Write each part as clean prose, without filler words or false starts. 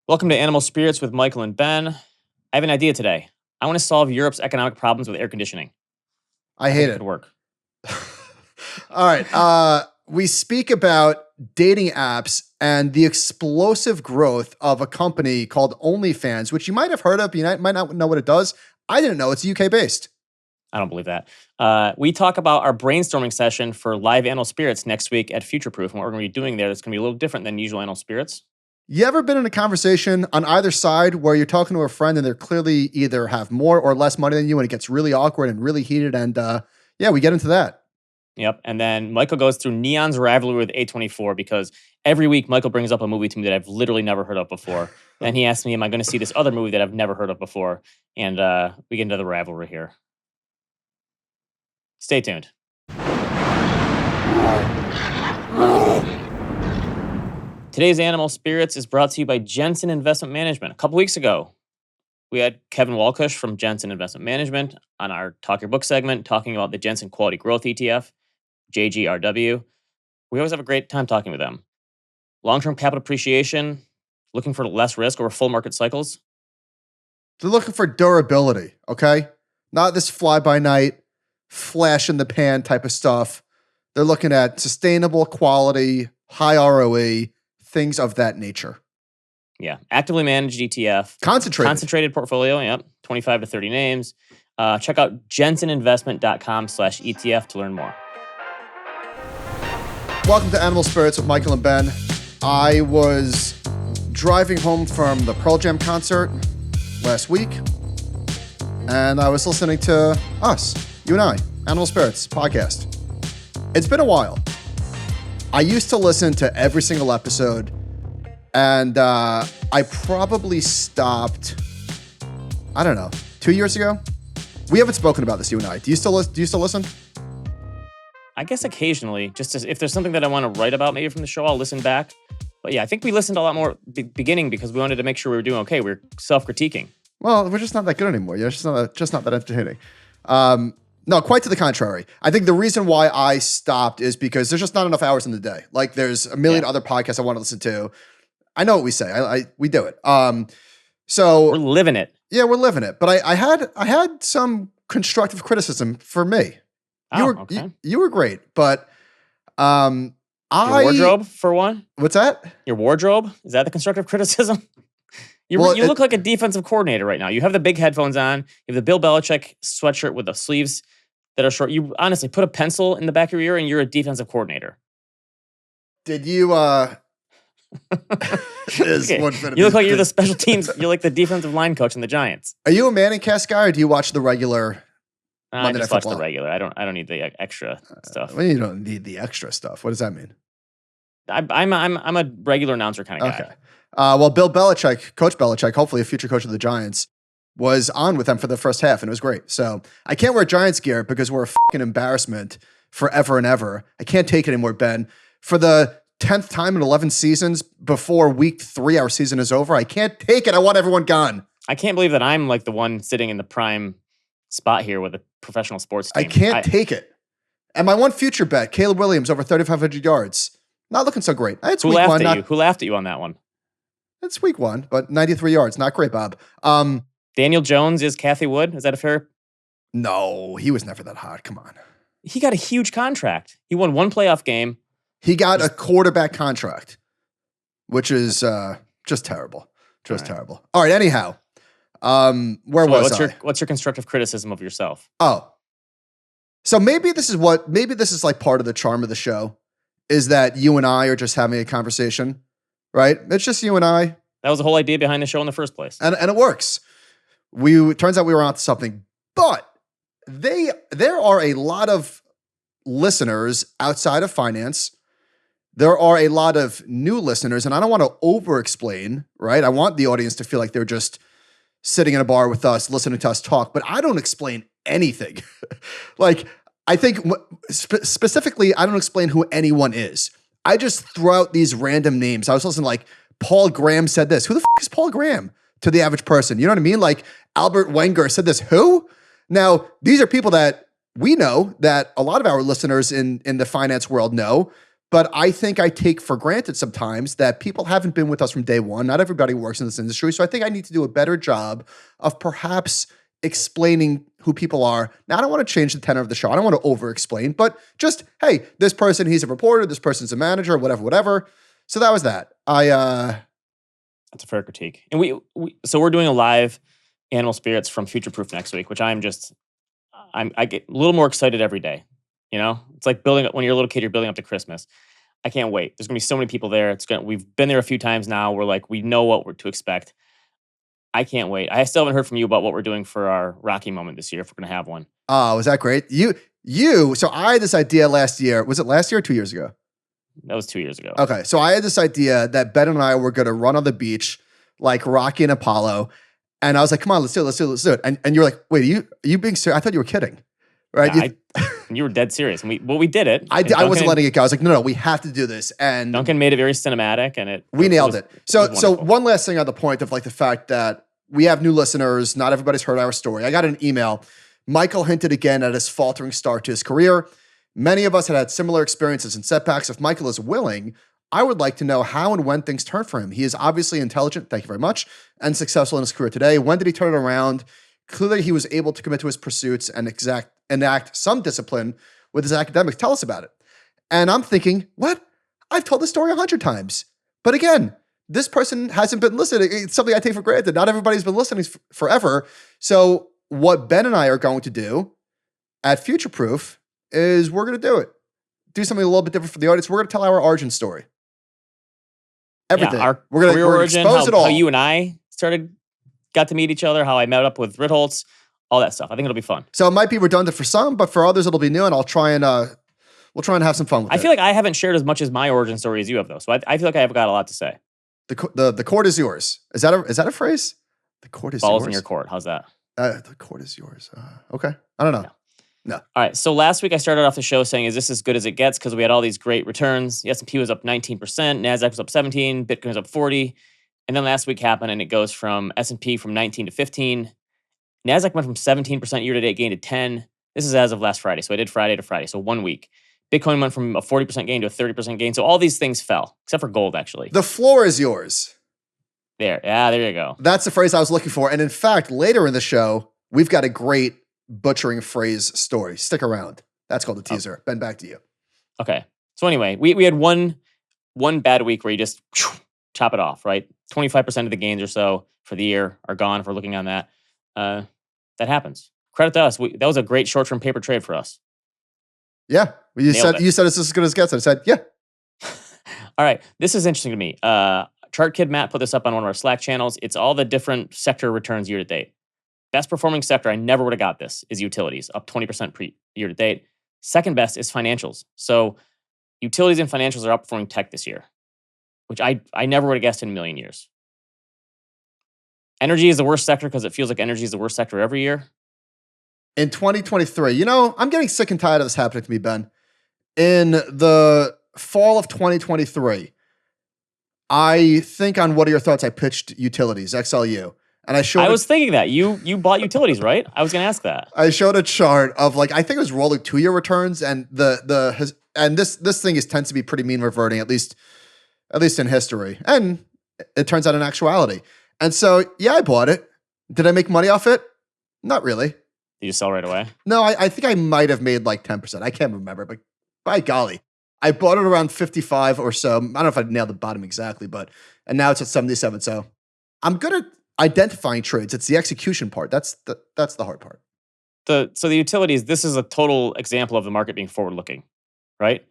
Welcome to Animal Spirits with Michael and Ben. I have an idea today. I want to solve Europe's economic problems with air conditioning. I hate think it. could work. All right. We speak about dating apps and the explosive growth of a company called OnlyFans, which you might have heard of, but you might not know what it does. I didn't know it's UK based. I don't believe that. We talk about our brainstorming session for live Animal Spirits next week at Future Proof and what we're going to be doing there. That's going to be a little different than usual Animal Spirits. You ever been in a conversation on either side where you're talking to a friend and they're clearly either have more or less money than you and it gets really awkward and really heated and we get into that. Yep. And then Michael goes through Neon's rivalry with A24 because every week Michael brings up a movie to me that I've literally never heard of before. And he asks me, am I going to see this other movie that I've never heard of before? And we get into the rivalry here. Stay tuned. Today's Animal Spirits is brought to you by Jensen Investment Management. A couple weeks ago, we had Kevin Walkush from Jensen Investment Management on our Talk Your Book segment talking about the Jensen Quality Growth ETF, JGRW. We always have a great time talking with them. Long-term capital appreciation, looking for less risk over full market cycles. They're looking for durability, okay? Not this fly-by-night, flash-in-the-pan type of stuff. They're looking at sustainable quality, high ROE, things of that nature. Yeah, actively managed ETF. Concentrated portfolio, yep. 25 to 30 names. Check out jenseninvestment.com/ETF to learn more. Welcome to Animal Spirits with Michael and Ben. I was driving home from the Pearl Jam concert last week, and I was listening to us, you and I, Animal Spirits podcast. It's been a while. I used to listen to every single episode, and I probably stopped, I don't know, 2 years ago? We haven't spoken about this, you and I. Do you still listen? I guess occasionally, if there's something that I want to write about maybe from the show, I'll listen back. But yeah, I think we listened a lot more beginning because we wanted to make sure we were doing okay. We were self-critiquing. Well, we're just not that good anymore. You're just not that entertaining. No, quite to the contrary. I think the reason why I stopped is because there's just not enough hours in the day. Like there's a million other podcasts I want to listen to. I know what we say. We do it. So we're living it. Yeah, we're living it. But I had some constructive criticism for me. Okay. You were great, but your wardrobe for one. What's that? Your wardrobe, is that the constructive criticism? You look like a defensive coordinator right now. You have the big headphones on. You have the Bill Belichick sweatshirt with the sleeves that are short. You honestly put a pencil in the back of your ear and you're a defensive coordinator. Did you okay. You look like you're the special teams. You're like the defensive line coach in the Giants. Are you a Manning cast guy or do you watch the regular I just watch the regular. I don't need the extra stuff. Well, you don't need the extra stuff. What does that mean? I'm a regular announcer kind of guy. Okay. Well, Bill Belichick, Coach Belichick, hopefully a future coach of the Giants, was on with them for the first half, and it was great. So I can't wear Giants gear because we're a fucking embarrassment forever and ever. I can't take it anymore, Ben. For the 10th time in 11 seasons before week 3, our season is over. I can't take it. I want everyone gone. I can't believe that I'm like the one sitting in the prime spot here with a professional sports team. I can't take it. And my one future bet, Caleb Williams over 3,500 yards. Not looking so great. It's Who laughed at you? Who laughed at you on that one? It's week 1, but 93 yards. Not great, Bob. Daniel Jones is Kathy Wood. Is that a fair? No, he was never that hot. Come on. He got a huge contract. He won one playoff game. He got a quarterback contract, which is just terrible. Just terrible. All right, anyhow. What's your constructive criticism of yourself? Oh. So maybe this is like part of the charm of the show is that you and I are just having a conversation, right? It's just you and I. That was the whole idea behind the show in the first place. And it works. It turns out we were onto something, but there are a lot of listeners outside of finance. There are a lot of new listeners, and I don't want to over-explain, right? I want the audience to feel like they're just sitting in a bar with us, listening to us talk, but I don't explain anything. Like, I think specifically, I don't explain who anyone is. I just throw out these random names. I was listening like, Paul Graham said this. Who the fuck is Paul Graham to the average person? You know what I mean? Like, Albert Wenger said this. Who? Now, these are people that we know that a lot of our listeners in the finance world know, But I think I take for granted sometimes that people haven't been with us from day one. Not everybody works in this industry. So I think I need to do a better job of perhaps explaining who people are. Now, I don't want to change the tenor of the show. I don't want to over-explain, but just, hey, this person, he's a reporter. This person's a manager, whatever. So that was that. That's a fair critique. And so we're doing a live Animal Spirits from Future Proof next week, which I get a little more excited every day. You know, it's like building up when you're a little kid, you're building up to Christmas. I can't wait. There's gonna be so many people there. We've been there a few times now. We know what we're to expect. I can't wait. I still haven't heard from you about what we're doing for our Rocky moment this year, if we're gonna have one. Oh, was that great? So I had this idea last year. Was it last year or 2 years ago? That was 2 years ago. Okay. So I had this idea that Ben and I were going to run on the beach like Rocky and Apollo. And I was like, come on, let's do it. And you're like, wait, are you being serious? I thought you were kidding. Right? Yeah, you were dead serious. And we did it. I wasn't letting it go. I was like, no, we have to do this. And Duncan made it very cinematic and we nailed it. So one last thing on the point of like the fact that we have new listeners. Not everybody's heard our story. I got an email. Michael hinted again at his faltering start to his career. Many of us had similar experiences and setbacks. If Michael is willing, I would like to know how and when things turned for him. He is obviously intelligent, thank you very much, and successful in his career today. When did he turn it around? Clearly, he was able to commit to his pursuits and enact some discipline with his academics. Tell us about it. And I'm thinking, what? I've told this story 100 times. But again, this person hasn't been listening. It's something I take for granted. Not everybody's been listening forever. So what Ben and I are going to do at Future Proof is we're going to do something a little bit different for the audience. We're going to tell our origin story. Everything. Yeah, we're going to expose it all. How you and I got to meet each other, how I met up with Ritholtz, all that stuff. I think it'll be fun. So it might be redundant for some, but for others, it'll be new, and we'll try and have some fun with it. I feel like I haven't shared as much as my origin story as you have, though. So I feel like I've got a lot to say. The court is yours. Is that a phrase? The court is yours. Balls in your court. How's that? The court is yours. Okay. I don't know. No. All right. So last week I started off the show saying, is this as good as it gets? Because we had all these great returns. The S&P was up 19%. NASDAQ was up 17. Bitcoin was up 40. And then last week happened and it goes from S&P from 19 to 15. NASDAQ went from 17% year-to-date gain to 10. This is as of last Friday. So I did Friday to Friday. So 1 week. Bitcoin went from a 40% gain to a 30% gain. So all these things fell, except for gold, actually. The floor is yours. There. Yeah, there you go. That's the phrase I was looking for. And in fact, later in the show, we've got a great butchering phrase story. Stick around. That's called a teaser. Ben, back to you. Okay. So anyway, we had one bad week where you just chop it off, right? 25% of the gains or so for the year are gone if we're looking on that. That happens. Credit to us. That was a great short-term paper trade for us. Yeah. You said it's as good as it gets. I said, yeah. All right. This is interesting to me. Chart Kid Matt put this up on one of our Slack channels. It's all the different sector returns year to date. Best performing sector, I never would have got this, is utilities, up 20% year to date. Second best is financials. So utilities and financials are outperforming tech this year, which I never would have guessed in a million years. Energy is the worst sector because it feels like energy is the worst sector every year. In 2023, I'm getting sick and tired of this happening to me, Ben. In the fall of 2023, I think on What Are Your Thoughts, I pitched utilities, XLU. And I was thinking that. You bought utilities, right? I was going to ask that. I showed a chart of I think it was rolling 2-year returns, and this thing tends to be pretty mean reverting, at least in history. And it turns out in actuality. And so, yeah, I bought it. Did I make money off it? Not really. Did you sell right away? No, I think I might have made like 10%. I can't remember, but by golly, I bought it around 55 or so. I don't know if I nailed the bottom exactly, and now it's at 77. So I'm good at identifying trades. It's the execution part. That's the hard part. So the utilities, this is a total example of the market being forward-looking, right?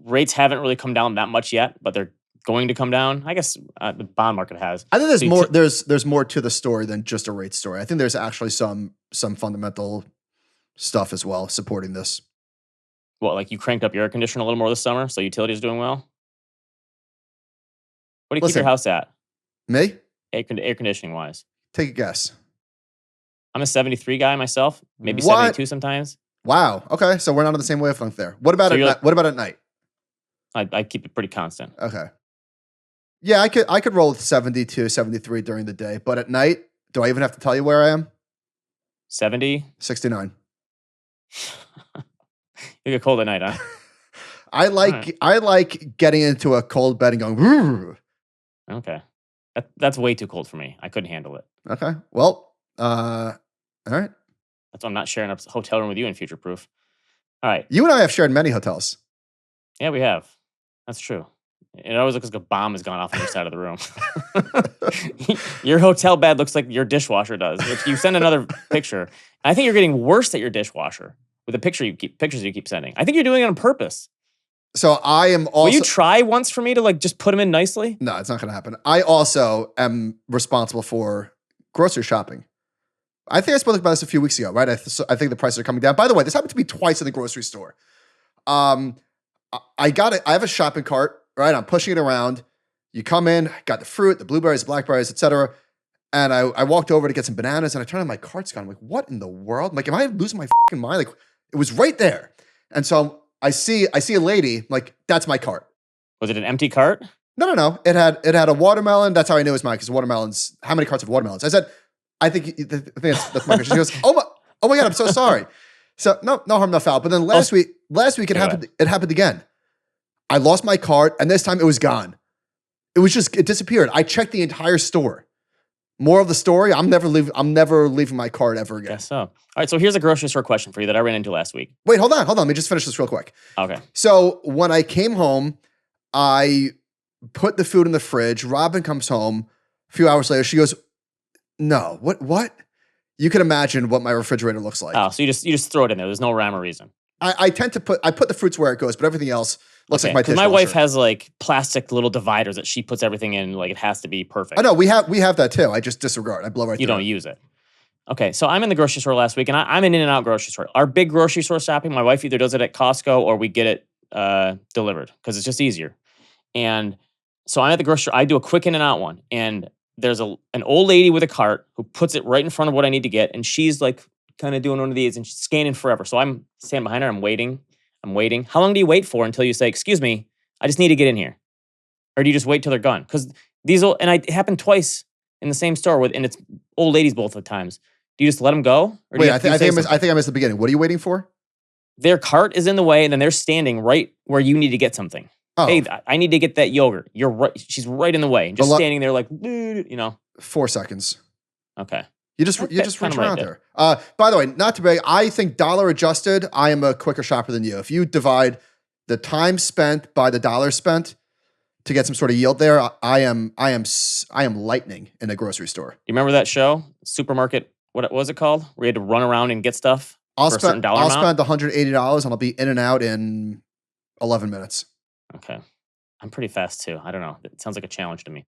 Rates haven't really come down that much yet, but they're going to come down. I guess the bond market has. I think there's more. There's more to the story than just a rate story. I think there's actually some fundamental stuff as well supporting this. Well, like you cranked up your air conditioner a little more this summer, so utilities doing well. What do you keep your house at? Me? Air conditioning wise. Take a guess. I'm a 73 guy myself, maybe 72 sometimes. Wow. Okay, so we're not on the same wavelength there. What about what about at night? I keep it pretty constant. Okay. Yeah, I could roll with 72, 73 during the day, but at night, do I even have to tell you where I am? 70? 69. You get cold at night, huh? I like getting into a cold bed and going, "Rrr." Okay. That's way too cold for me. I couldn't handle it. Okay. Well, all right. That's why I'm not sharing a hotel room with you in Future Proof. All right. You and I have shared many hotels. Yeah, we have. That's true. It always looks like a bomb has gone off on your side of the room. Your hotel bed looks like your dishwasher does. If you send another picture, I think you're getting worse at your dishwasher with the pictures you keep sending. I think you're doing it on purpose. So I am also. Will you try once for me to like just put them in nicely? No, it's not going to happen. I also am responsible for grocery shopping. I think I spoke about this a few weeks ago, right? I think the prices are coming down. By the way, this happened to me twice in the grocery store. I have a shopping cart, right? I'm pushing it around. You come in, got the fruit, the blueberries, the blackberries, etc. And I walked over to get some bananas, and I turned on, my cart's gone. I'm like, what in the world? I'm like, am I losing my fucking mind? Like, it was right there. And so I see a lady, I'm like, that's my cart. Was it an empty cart? No. It had a watermelon. That's how I knew it was mine, because watermelons. How many carts of watermelons? I said, I think that's my cart. She goes, oh my God, I'm so sorry. So no harm, no foul. But then last week it happened. It happened again. I lost my cart, and this time it was gone. It disappeared. I checked the entire store. More of the story, I'm never leaving my cart ever again. Guess so. All right, so here's a grocery store question for you that I ran into last week. Wait, hold on. Let me just finish this real quick. Okay. So when I came home, I put the food in the fridge. Robin comes home a few hours later. She goes, no, what? You can imagine what my refrigerator looks like. Oh, so you just throw it in there. There's no rhyme or reason. I tend to put the fruits where it goes, but everything else looks like my dishwasher. My wife has like plastic little dividers that she puts everything in, like it has to be perfect. I know, we have that too. I just disregard. I blow right through. You don't use it. Okay, so I'm in the grocery store last week, and I'm an In-N-Out grocery store. Our big grocery store shopping, my wife either does it at Costco or we get it delivered because it's just easier. And so I'm at the grocery store. I do a quick In-N-Out one, and there's an old lady with a cart who puts it right in front of what I need to get, and she's like kind of doing one of these and she's scanning forever. So I'm standing behind her. I'm waiting. How long do you wait for until you say, excuse me, I just need to get in here? Or do you just wait till they're gone? Because it happened twice in the same store and it's old ladies both the times. Do you just let them go? Or wait, I think I missed the beginning. What are you waiting for? Their cart is in the way and then they're standing right where you need to get something. Oh. Hey, I need to get that yogurt. You're right. She's right in the way. Just standing there like, 4 seconds. Okay. You just reach around there. By the way, not to brag, I think dollar adjusted, I am a quicker shopper than you. If you divide the time spent by the dollars spent to get some sort of yield there, I am lightning in a grocery store. You remember that show, Supermarket? What was it called? Where you had to run around and get stuff for a certain dollar amount? I'll spend $180 and I'll be in and out in 11 minutes. Okay. I'm pretty fast too. I don't know. It sounds like a challenge to me.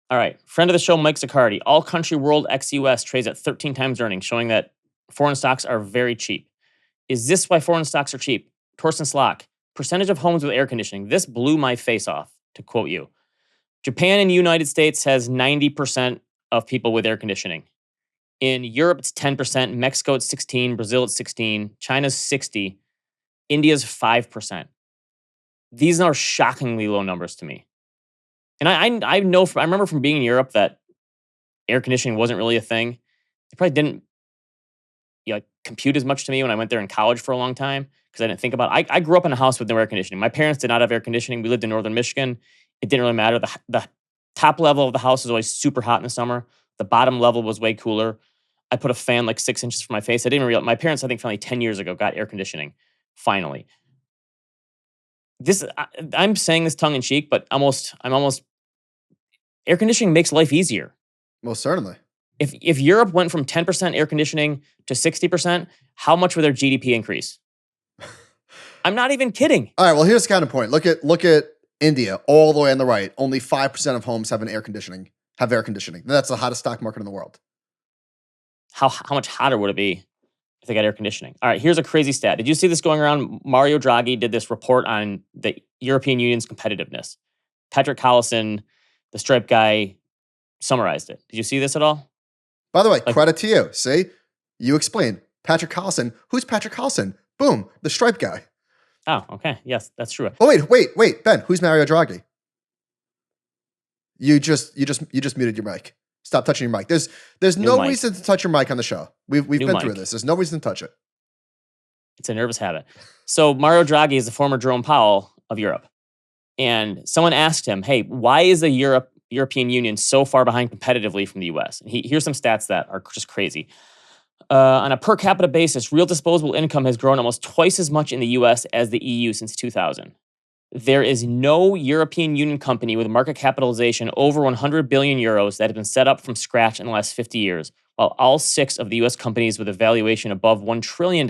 All right. Friend of the show, Mike Zaccardi. All country world ex-US trades at 13 times earnings, showing that foreign stocks are very cheap. Is this why foreign stocks are cheap? Torsten Slok. Percentage of homes with air conditioning. This blew my face off, to quote you. Japan and the United States has 90% of people with air conditioning. In Europe, it's 10%. Mexico, it's 16%. Brazil, it's 16%. China's 60%. India's 5%. These are shockingly low numbers to me. And I remember from being in Europe that air conditioning wasn't really a thing. It probably didn't compute as much to me when I went there in college for a long time because I didn't think about it. I grew up in a house with no air conditioning. My parents did not have air conditioning. We lived in northern Michigan. It didn't really matter. The top level of the house was always super hot in the summer. The bottom level was way cooler. I put a fan like 6 inches from my face. I didn't realize my parents, I think, finally 10 years ago got air conditioning. Finally. I'm saying this tongue in cheek, but air conditioning makes life easier. Most certainly. If Europe went from 10% air conditioning to 60%, how much would their GDP increase? I'm not even kidding. All right, well, here's the counterpoint. Look at India, all the way on the right. Only 5% of homes have air conditioning. That's the hottest stock market in the world. How much hotter would it be if they got air conditioning? All right, here's a crazy stat. Did you see this going around? Mario Draghi did this report on the European Union's competitiveness. Patrick Collison, the Stripe guy, summarized it. Did you see this at all? By the way, credit to you. See? You explain. Patrick Collison. Who's Patrick Collison? Boom. The Stripe guy. Oh, okay. Yes, that's true. Oh, wait. Ben, who's Mario Draghi? You just muted your mic. Stop touching your mic. There's no reason to touch your mic on the show. We've been through this. There's no reason to touch it. It's a nervous habit. So Mario Draghi is the former Jerome Powell, of Europe. And someone asked him, hey, why is the European Union so far behind competitively from the US? And here's some stats that are just crazy. On a per capita basis, real disposable income has grown almost twice as much in the US as the EU since 2000. There is no European Union company with a market capitalization over 100 billion euros that has been set up from scratch in the last 50 years, while all 6 of the US companies with a valuation above $1 trillion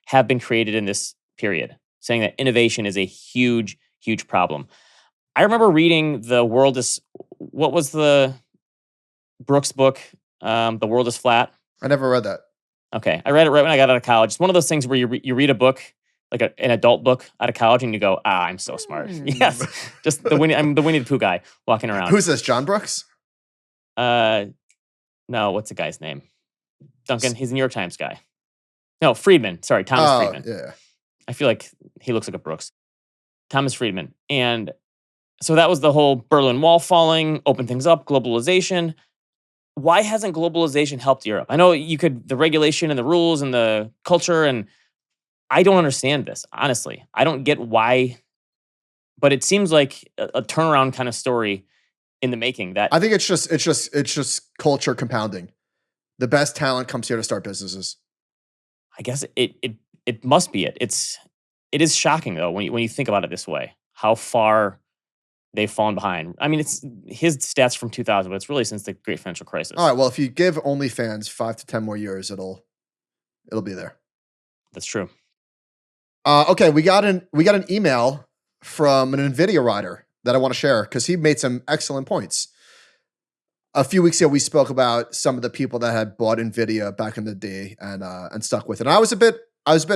have been created in this period, saying that innovation is a huge, huge problem. I remember reading what was the Brooks book, The World is Flat? I never read that. Okay. I read it right when I got out of college. It's one of those things where you read a book, like an adult book out of college, and you go, I'm so smart. Yes. Just I'm the Winnie the Pooh guy walking around. Who's this, John Brooks? No, what's the guy's name? Duncan. He's a New York Times guy. No, Friedman. Sorry, Thomas Friedman. Yeah. I feel like he looks like a Brooks. Thomas Friedman. And so that was the whole Berlin Wall falling, open things up, globalization. Why hasn't globalization helped Europe? I know the regulation and the rules and the culture, and I don't understand this, honestly. I don't get why, but it seems like a turnaround kind of story in the making. That I think it's just culture compounding. The best talent comes here to start businesses. I guess it must be it. It is shocking though when you think about it this way, how far they've fallen behind. I mean, it's his stats from 2000, but it's really since the Great Financial Crisis. All right. Well, if you give OnlyFans 5 to 10 more years, it'll be there. That's true. Okay, we got an email from an Nvidia rider that I want to share because he made some excellent points. A few weeks ago, we spoke about some of the people that had bought Nvidia back in the day and stuck with it. And I was a bit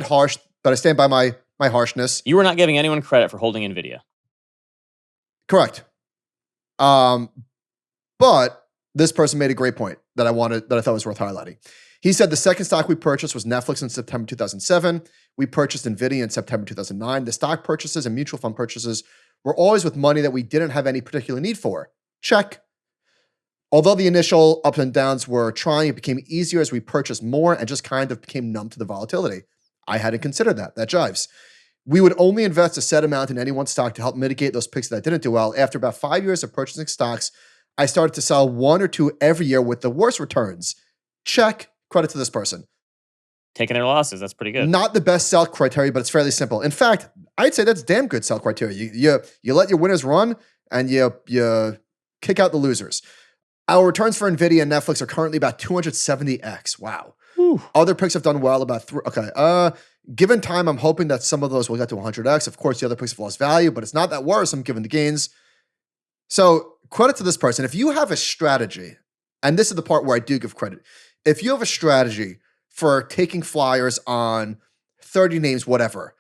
harsh, but I stand by my harshness. You were not giving anyone credit for holding Nvidia. Correct. But this person made a great point that I thought was worth highlighting. He said the second stock we purchased was Netflix in September 2007. We purchased Nvidia in September 2009. The stock purchases and mutual fund purchases were always with money that we didn't have any particular need for. Check. Although the initial ups and downs were trying, it became easier as we purchased more and just kind of became numb to the volatility. I hadn't considered that. That jives. We would only invest a set amount in any one stock to help mitigate those picks that didn't do well. After about 5 years of purchasing stocks, I started to sell 1 or 2 every year with the worst returns. Check. Credit to this person. Taking their losses. That's pretty good. Not the best sell criteria, but it's fairly simple. In fact, I'd say that's damn good sell criteria. You let your winners run and you kick out the losers. Our returns for Nvidia and Netflix are currently about 270x. Wow. Whew. Other picks have done well about 3. Okay. Given time, I'm hoping that some of those will get to 100x. Of course, the other picks have lost value, but it's not that worrisome given the gains. So credit to this person. If you have a strategy, and this is the part where I do give credit. If you have a strategy for taking flyers on 30 names, whatever,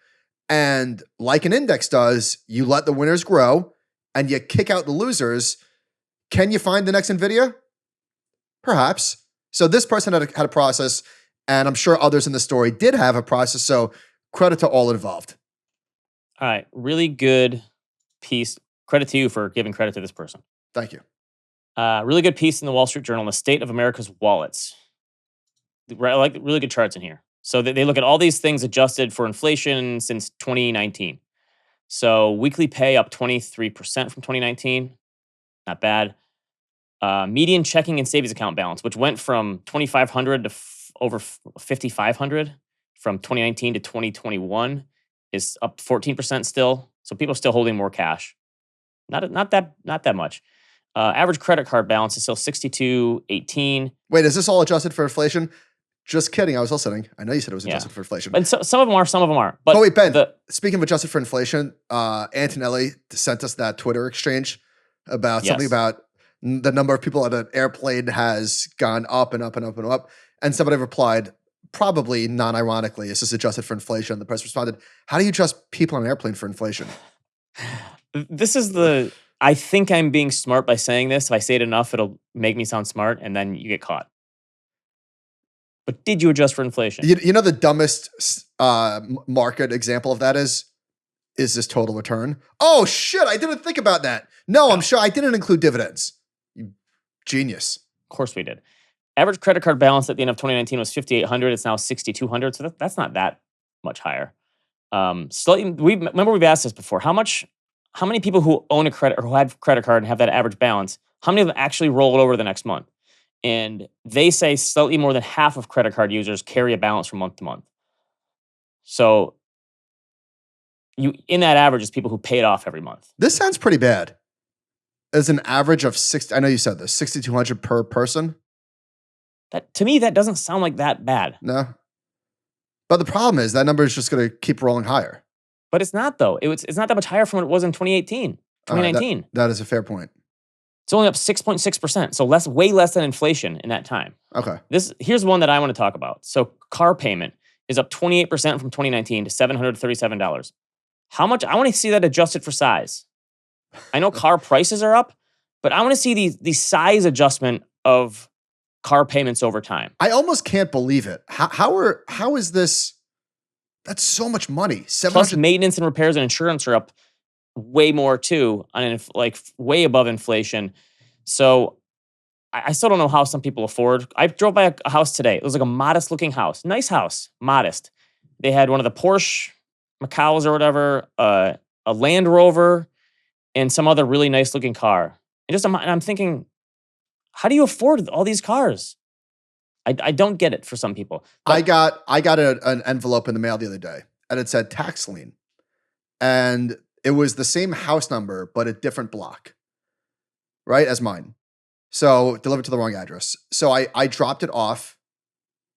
and like an index does, you let the winners grow and you kick out the losers, can you find the next Nvidia? Perhaps. So this person had a process, and I'm sure others in the story did have a process, so credit to all involved. All right. Really good piece. Credit to you for giving credit to this person. Thank you. Really good piece in the Wall Street Journal, The State of America's Wallets. I like really good charts in here. So they look at all these things adjusted for inflation since 2019. So weekly pay up 23% from 2019. Not bad. Median checking and savings account balance, which went from 2,500 to over 5,500 from 2019 to 2021, is up 14% still. So people are still holding more cash. Not that much. Average credit card balance is still 6218. Wait, is this all adjusted for inflation? Just kidding. I was listening. I know you said it was adjusted for inflation. And so, some of them are, some of them aren't. But wait, Ben, speaking of adjusted for inflation, Antonelli sent us that Twitter exchange about something about the number of people at an airplane has gone up and up and up and up. And somebody replied, probably non-ironically, is this adjusted for inflation? The person responded, how do you adjust people on an airplane for inflation? This is I think I'm being smart by saying this. If I say it enough, it'll make me sound smart, and then you get caught. But did you adjust for inflation? You know the dumbest market example of that is this total return? Oh, shit, I didn't think about that. No, I'm sure I didn't include dividends. You genius. Of course we did. Average credit card balance at the end of 2019 was 5,800. It's now 6,200. So that's not that much higher. Slightly, we've asked this before. How many people who own a credit or who have credit card and have that average balance, how many of them actually roll it over the next month? And they say slightly more than half of credit card users carry a balance from month to month. So in that average is people who pay it off every month. This sounds pretty bad. As an average of 60, I know you said this, 6,200 per person. That to me, that doesn't sound like that bad. No. But the problem is that number is just going to keep rolling higher. But it's not though. It's not that much higher from what it was in 2018, 2019. That is a fair point. It's only up 6.6%. So way less than inflation in that time. Okay. Here's one that I want to talk about. So car payment is up 28% from 2019 to $737. How much? I want to see that adjusted for size. I know car prices are up, but I want to see the size adjustment of car payments over time. I almost can't believe it. How is this? That's so much money. Plus maintenance and repairs and insurance are up way more too, way above inflation. So I still don't know how some people afford. I drove by a house today. It was like a modest looking house. Nice house. Modest. They had one of the Porsche Macaws or whatever, a Land Rover, and some other really nice looking car. And I'm thinking, how do you afford all these cars? I don't get it for some people. I got an envelope in the mail the other day, and it said tax lien, and it was the same house number but a different block, right, as mine. So delivered to the wrong address. So I dropped it off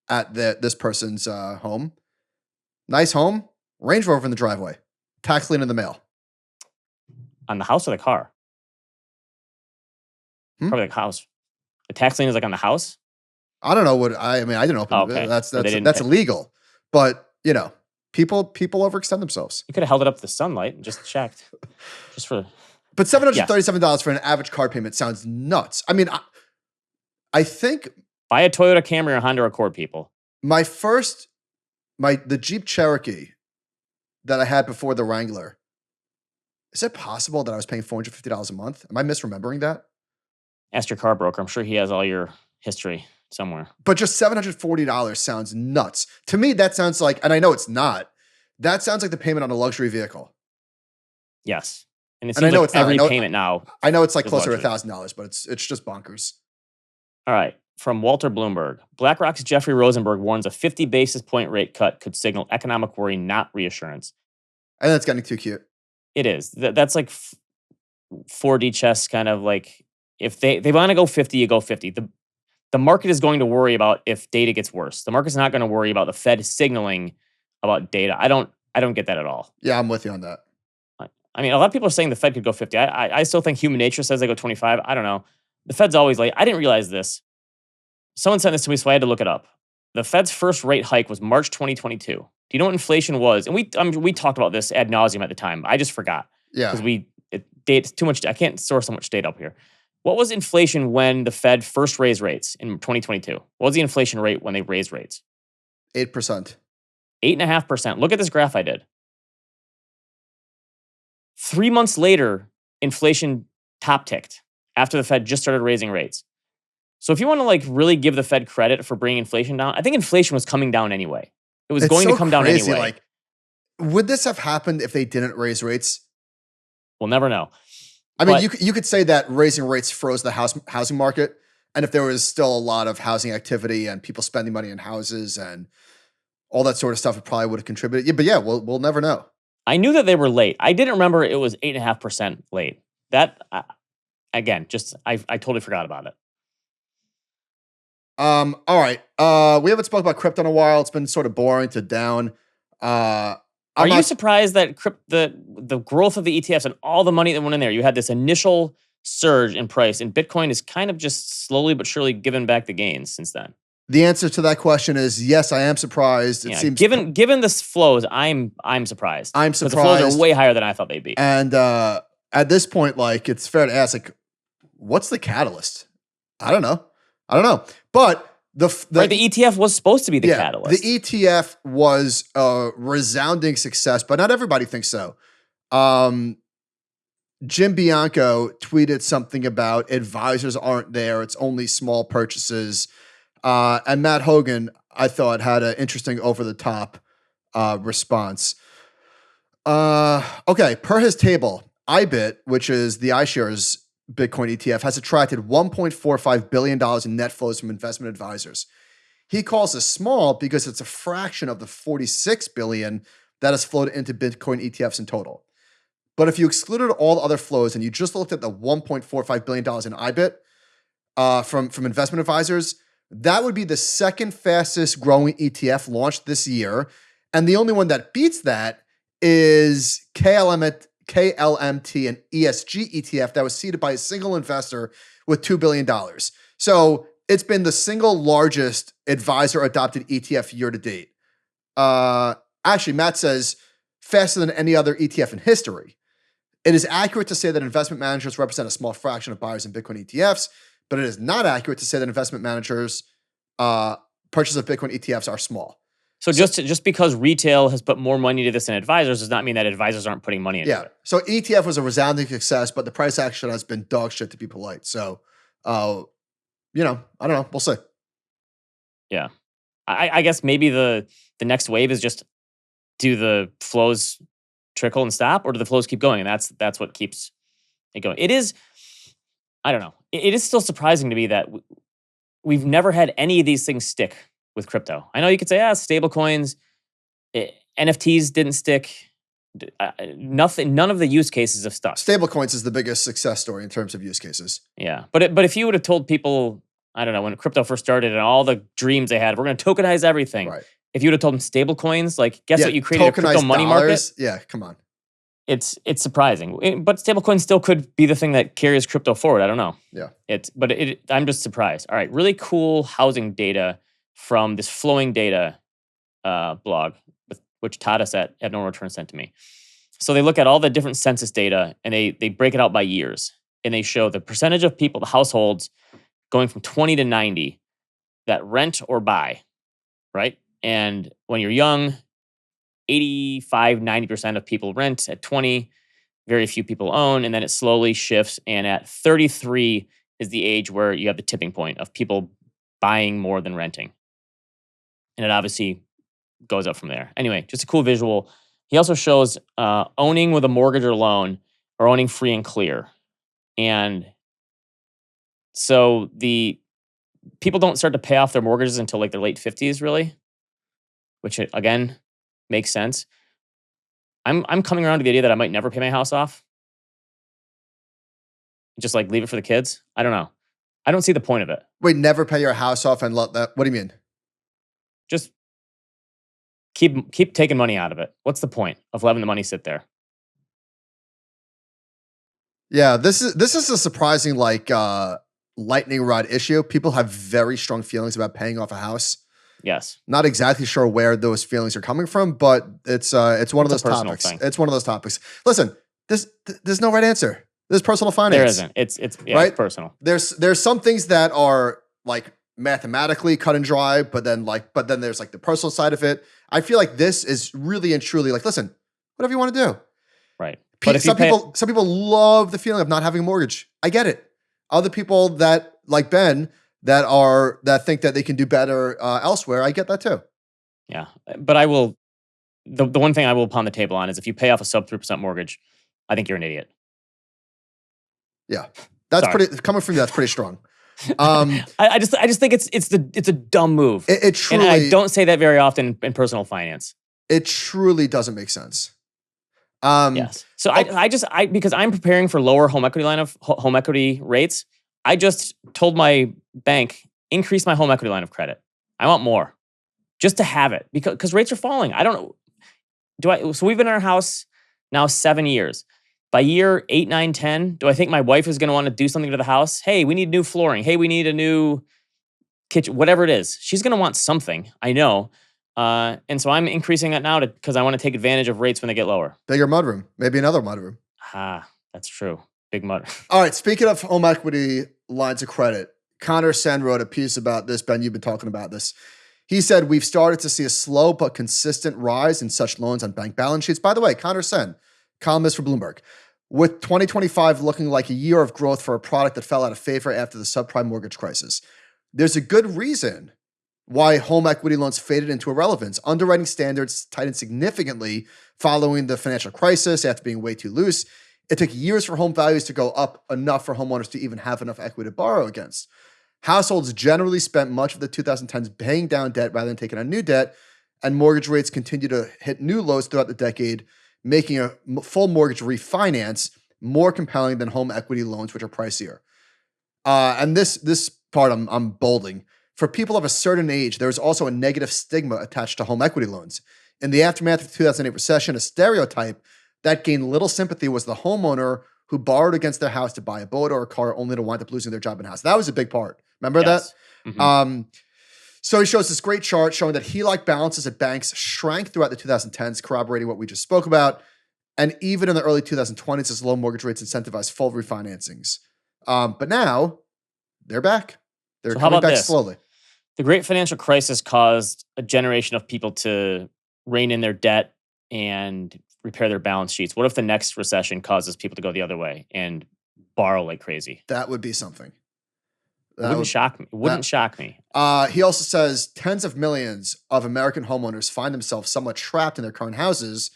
at this person's home. Nice home, Range Rover in the driveway, tax lien in the mail. On the house or the car? Probably the house. The tax lien is like on the house? I don't know what I didn't open it. That's illegal. But people overextend themselves. You could have held it up to the sunlight and just checked. But $737 for an average car payment sounds nuts. I mean, I think buy a Toyota Camry or Honda Accord, people. The Jeep Cherokee that I had before the Wrangler. Is it possible that I was paying $450 a month? Am I misremembering that? Ask your car broker. I'm sure he has all your history somewhere. But just $740 sounds nuts. To me, that sounds like, and I know it's not, that sounds like the payment on a luxury vehicle. Yes. And it seems like every payment now. I know it's like closer to $1,000, but it's just bonkers. All right. From Walter Bloomberg. BlackRock's Jeffrey Rosenberg warns a 50 basis point rate cut could signal economic worry, not reassurance. And that's getting too cute. It is. That's like 4D chess kind of like, if they want to go 50, you go 50. The market is going to worry about if data gets worse. The market's not going to worry about the Fed signaling about data. I don't get that at all. Yeah, I'm with you on that. I mean, a lot of people are saying the Fed could go 50. I still think human nature says they go 25. I don't know. The Fed's always like, I didn't realize this. Someone sent this to me, so I had to look it up. The Fed's first rate hike was March 2022. Do you know what inflation was? And we talked about this ad nauseum at the time. I just forgot. Yeah. Because it's too much. I can't source so much data up here. What was inflation when the Fed first raised rates in 2022? What was the inflation rate when they raised rates? 8%. 8.5%. Look at this graph I did. 3 months later, inflation top ticked after the Fed just started raising rates. So if you want to really give the Fed credit for bringing inflation down, I think inflation was coming down anyway. It was going to come down anyway. Would this have happened if they didn't raise rates? We'll never know. I mean, you could say that raising rates froze the housing market, and if there was still a lot of housing activity and people spending money in houses and all that sort of stuff, it probably would have contributed. Yeah, but yeah, we'll never know. I knew that they were late. I didn't remember it was 8.5% late. That again, I totally forgot about it. All right. We haven't spoken about crypto in a while. It's been sort of boring to down. Are you surprised that the growth of the ETFs and all the money that went in there, you had this initial surge in price, and Bitcoin is kind of just slowly but surely given back the gains since then? The answer to that question is yes, I am surprised. It seems given the flows, I'm surprised. I'm surprised. The flows are way higher than I thought they'd be. And at this point, it's fair to ask, what's the catalyst? I don't know. But the ETF was supposed to be the catalyst. The ETF was a resounding success, but not everybody thinks so. Jim Bianco tweeted something about advisors aren't there. It's only small purchases. And Matt Hogan, I thought, had an interesting over-the-top response. Okay, per his table, IBIT, which is the iShares Bitcoin ETF, has attracted $1.45 billion in net flows from investment advisors. He calls this small because it's a fraction of the $46 billion that has flowed into Bitcoin ETFs in total. But if you excluded all the other flows and you just looked at the $1.45 billion in IBIT from investment advisors, that would be the second fastest growing ETF launched this year. And the only one that beats that is KLMT, an ESG ETF that was seeded by a single investor with $2 billion. So it's been the single largest advisor-adopted ETF year to date. Actually, Matt says faster than any other ETF in history. It is accurate to say that investment managers represent a small fraction of buyers in Bitcoin ETFs, but it is not accurate to say that investment managers' purchase of Bitcoin ETFs are small. So just because retail has put more money into this than advisors does not mean that advisors aren't putting money into it. So ETF was a resounding success, but the price action has been dog shit, to be polite. So, I don't know. We'll see. Yeah. I guess maybe the next wave is just, do the flows trickle and stop, or do the flows keep going? And that's what keeps it going. It is, I don't know. It is still surprising to me that we've never had any of these things stick with crypto. I know you could say, stable coins, NFTs didn't stick. Nothing. None of the use cases have stuck. Stablecoins is the biggest success story in terms of use cases. Yeah, but if you would have told people, I don't know, when crypto first started and all the dreams they had, we're going to tokenize everything. Right. If you would have told them stablecoins, like, guess what? You created a crypto money market. Yeah, come on. It's surprising, but stablecoins still could be the thing that carries crypto forward. I don't know. Yeah. I'm just surprised. All right, really cool housing data from this flowing data blog, which Tadas at No Return sent to me. So they look at all the different census data and they break it out by years, and they show the percentage of people, the households, going from 20 to 90 that rent or buy, right? And when you're young, 85, 90% of people rent. At 20, very few people own, and then it slowly shifts. And at 33 is the age where you have the tipping point of people buying more than renting. And it obviously goes up from there. Anyway, just a cool visual. He also shows owning with a mortgage or loan, or owning free and clear. And so the people don't start to pay off their mortgages until like their late 50s, really, which again makes sense. I'm coming around to the idea that I might never pay my house off. Just like leave it for the kids. I don't know. I don't see the point of it. Wait, never pay your house off and let that? What do you mean? Just keep taking money out of it. What's the point of letting the money sit there? Yeah, this is a surprising lightning rod issue. People have very strong feelings about paying off a house. Yes. Not exactly sure where those feelings are coming from, but it's one of those topics. It's one of those topics. Listen, there's no right answer. There's personal finance. There isn't. It's right? It's personal. There's some things that are like mathematically cut and dry, but then there's like the personal side of it. I feel like this is really and truly like, listen, whatever you want to do. Right. But some people love the feeling of not having a mortgage. I get it. Other people that like Ben that think that they can do better elsewhere, I get that too. Yeah, but I will. The one thing I will pound the table on is if you pay off a sub 3% mortgage, I think you're an idiot. Yeah, that's pretty coming from you. That's pretty strong. I just think it's a dumb move. It truly. And I don't say that very often in personal finance. It truly doesn't make sense. Yes. So I because I'm preparing for lower home equity rates, I just told my bank, increase my home equity line of credit. I want more, just to have it, because rates are falling. I don't know. So we've been in our house now 7 years. By year 8, 9, 10, do I think my wife is going to want to do something to the house? Hey, we need new flooring. Hey, we need a new kitchen. Whatever it is, she's going to want something. I know. And so I'm increasing that now because I want to take advantage of rates when they get lower. Bigger mudroom, maybe another mudroom. That's true. Big mud. All right. Speaking of home equity lines of credit, Connor Sen wrote a piece about this. Ben, you've been talking about this. He said, we've started to see a slow but consistent rise in such loans on bank balance sheets. By the way, Connor Sen, columnist for Bloomberg, with 2025 looking like a year of growth for a product that fell out of favor after the subprime mortgage crisis. There's a good reason why home equity loans faded into irrelevance. Underwriting standards tightened significantly following the financial crisis after being way too loose. It took years for home values to go up enough for homeowners to even have enough equity to borrow against. Households generally spent much of the 2010s paying down debt rather than taking on new debt, and mortgage rates continue to hit new lows throughout the decade, making a full mortgage refinance more compelling than home equity loans, which are pricier. And this part I'm bolding. For people of a certain age, there is also a negative stigma attached to home equity loans. In the aftermath of the 2008 recession, a stereotype that gained little sympathy was the homeowner who borrowed against their house to buy a boat or a car only to wind up losing their job and house. That was a big part. Remember that? So he shows this great chart showing that HELOC balances at banks shrank throughout the 2010s, corroborating what we just spoke about. And even in the early 2020s, as low mortgage rates incentivized full refinancings. But now they're back. They're coming back slowly. The great financial crisis caused a generation of people to rein in their debt and repair their balance sheets. What if the next recession causes people to go the other way and borrow like crazy? That would be something. It wouldn't shock me. It wouldn't shock me. He also says tens of millions of American homeowners find themselves somewhat trapped in their current houses,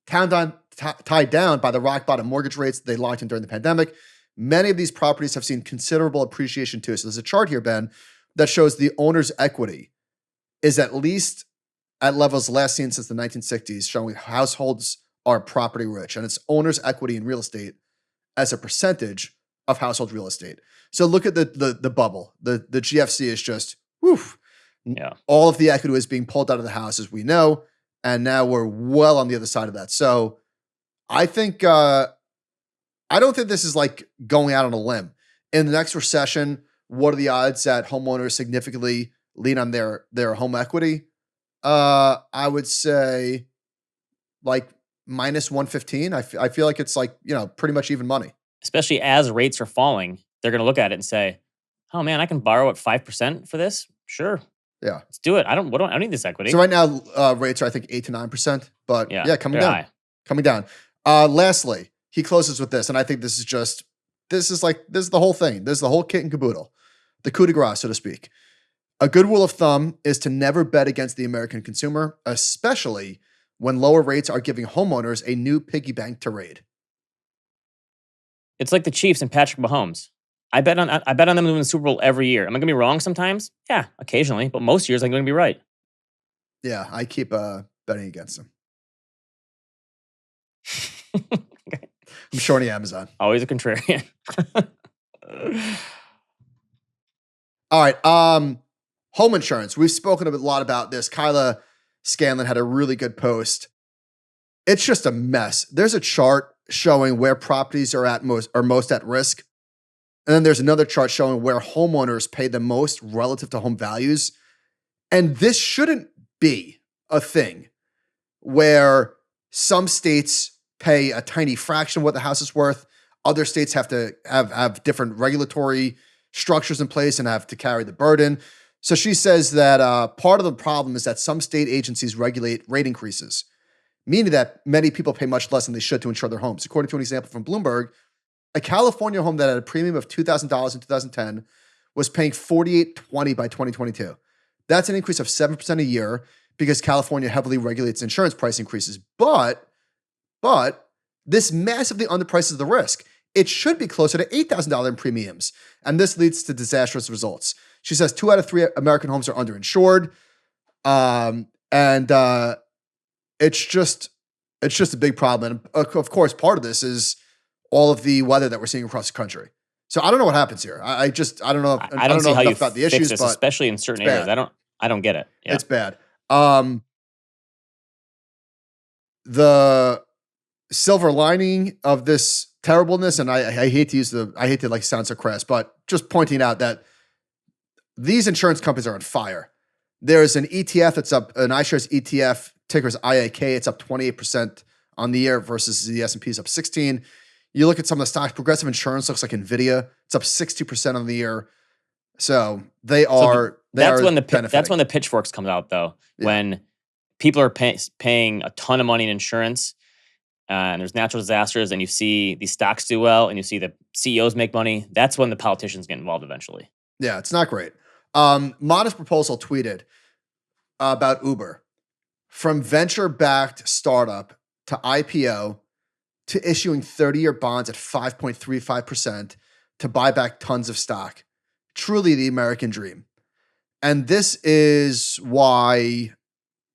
tied down by the rock bottom mortgage rates they locked in during the pandemic. Many of these properties have seen considerable appreciation too. So there's a chart here, Ben, that shows the owner's equity is at least at levels last seen since the 1960s, showing households are property rich, and it's owner's equity in real estate as a percentage of household real estate. So look at the bubble. The GFC is just, woof. Yeah. All of the equity was being pulled out of the house, as we know, and now we're well on the other side of that. So I think, I don't think this is like going out on a limb. In the next recession, what are the odds that homeowners significantly lean on their home equity? I would say like minus 115. I feel like it's like, pretty much even money. Especially as rates are falling, they're going to look at it and say, "Oh man, I can borrow at 5% for this. Sure, yeah, let's do it. I don't need this equity." So right now, rates are I think 8 to 9%, but yeah, coming down, high. Coming down. Lastly, he closes with this, and I think this is the whole thing. This is the whole kit and caboodle, the coup de grace, so to speak. A good rule of thumb is to never bet against the American consumer, especially when lower rates are giving homeowners a new piggy bank to raid. It's like the Chiefs and Patrick Mahomes. I bet on them to win the Super Bowl every year. Am I going to be wrong sometimes? Yeah, occasionally, but most years I'm going to be right. Yeah, I keep betting against them. I'm shorting Amazon. Always a contrarian. All right. Home insurance. We've spoken a lot about this. Kyla Scanlon had a really good post. It's just a mess. There's a chart showing where properties are most at risk. And then there's another chart showing where homeowners pay the most relative to home values. And this shouldn't be a thing where some states pay a tiny fraction of what the house is worth. Other states have to have different regulatory structures in place and have to carry the burden. So she says that part of the problem is that some state agencies regulate rate increases, meaning that many people pay much less than they should to insure their homes. According to an example from Bloomberg, a California home that had a premium of $2,000 in 2010 was paying $4,820 by 2022. That's an increase of 7% a year because California heavily regulates insurance price increases. But this massively underprices the risk. It should be closer to $8,000 in premiums, and this leads to disastrous results. She says 2 out of 3 American homes are underinsured, and it's just a big problem. And of course, part of this is all of the weather that we're seeing across the country. So I don't know what happens here. I don't know. I don't see how you about the fix issues, this, but especially in certain areas. I don't get it. Yeah. It's bad. The silver lining of this terribleness, and I hate to like sound so crass, but just pointing out that these insurance companies are on fire. There's an ETF that's up, an iShares ETF, ticker's IAK. It's up 28% on the year versus the S&P is up 16. You look at some of the stocks, Progressive Insurance looks like Nvidia. It's up 60% on the year. So that's when the pitchforks come out though. Yeah. When people are paying a ton of money in insurance, and there's natural disasters, and you see these stocks do well, and you see the CEOs make money. That's when the politicians get involved eventually. Yeah, it's not great. Modest Proposal tweeted about Uber. From venture-backed startup to IPO to issuing 30-year bonds at 5.35% to buy back tons of stock. Truly the American dream. And this is why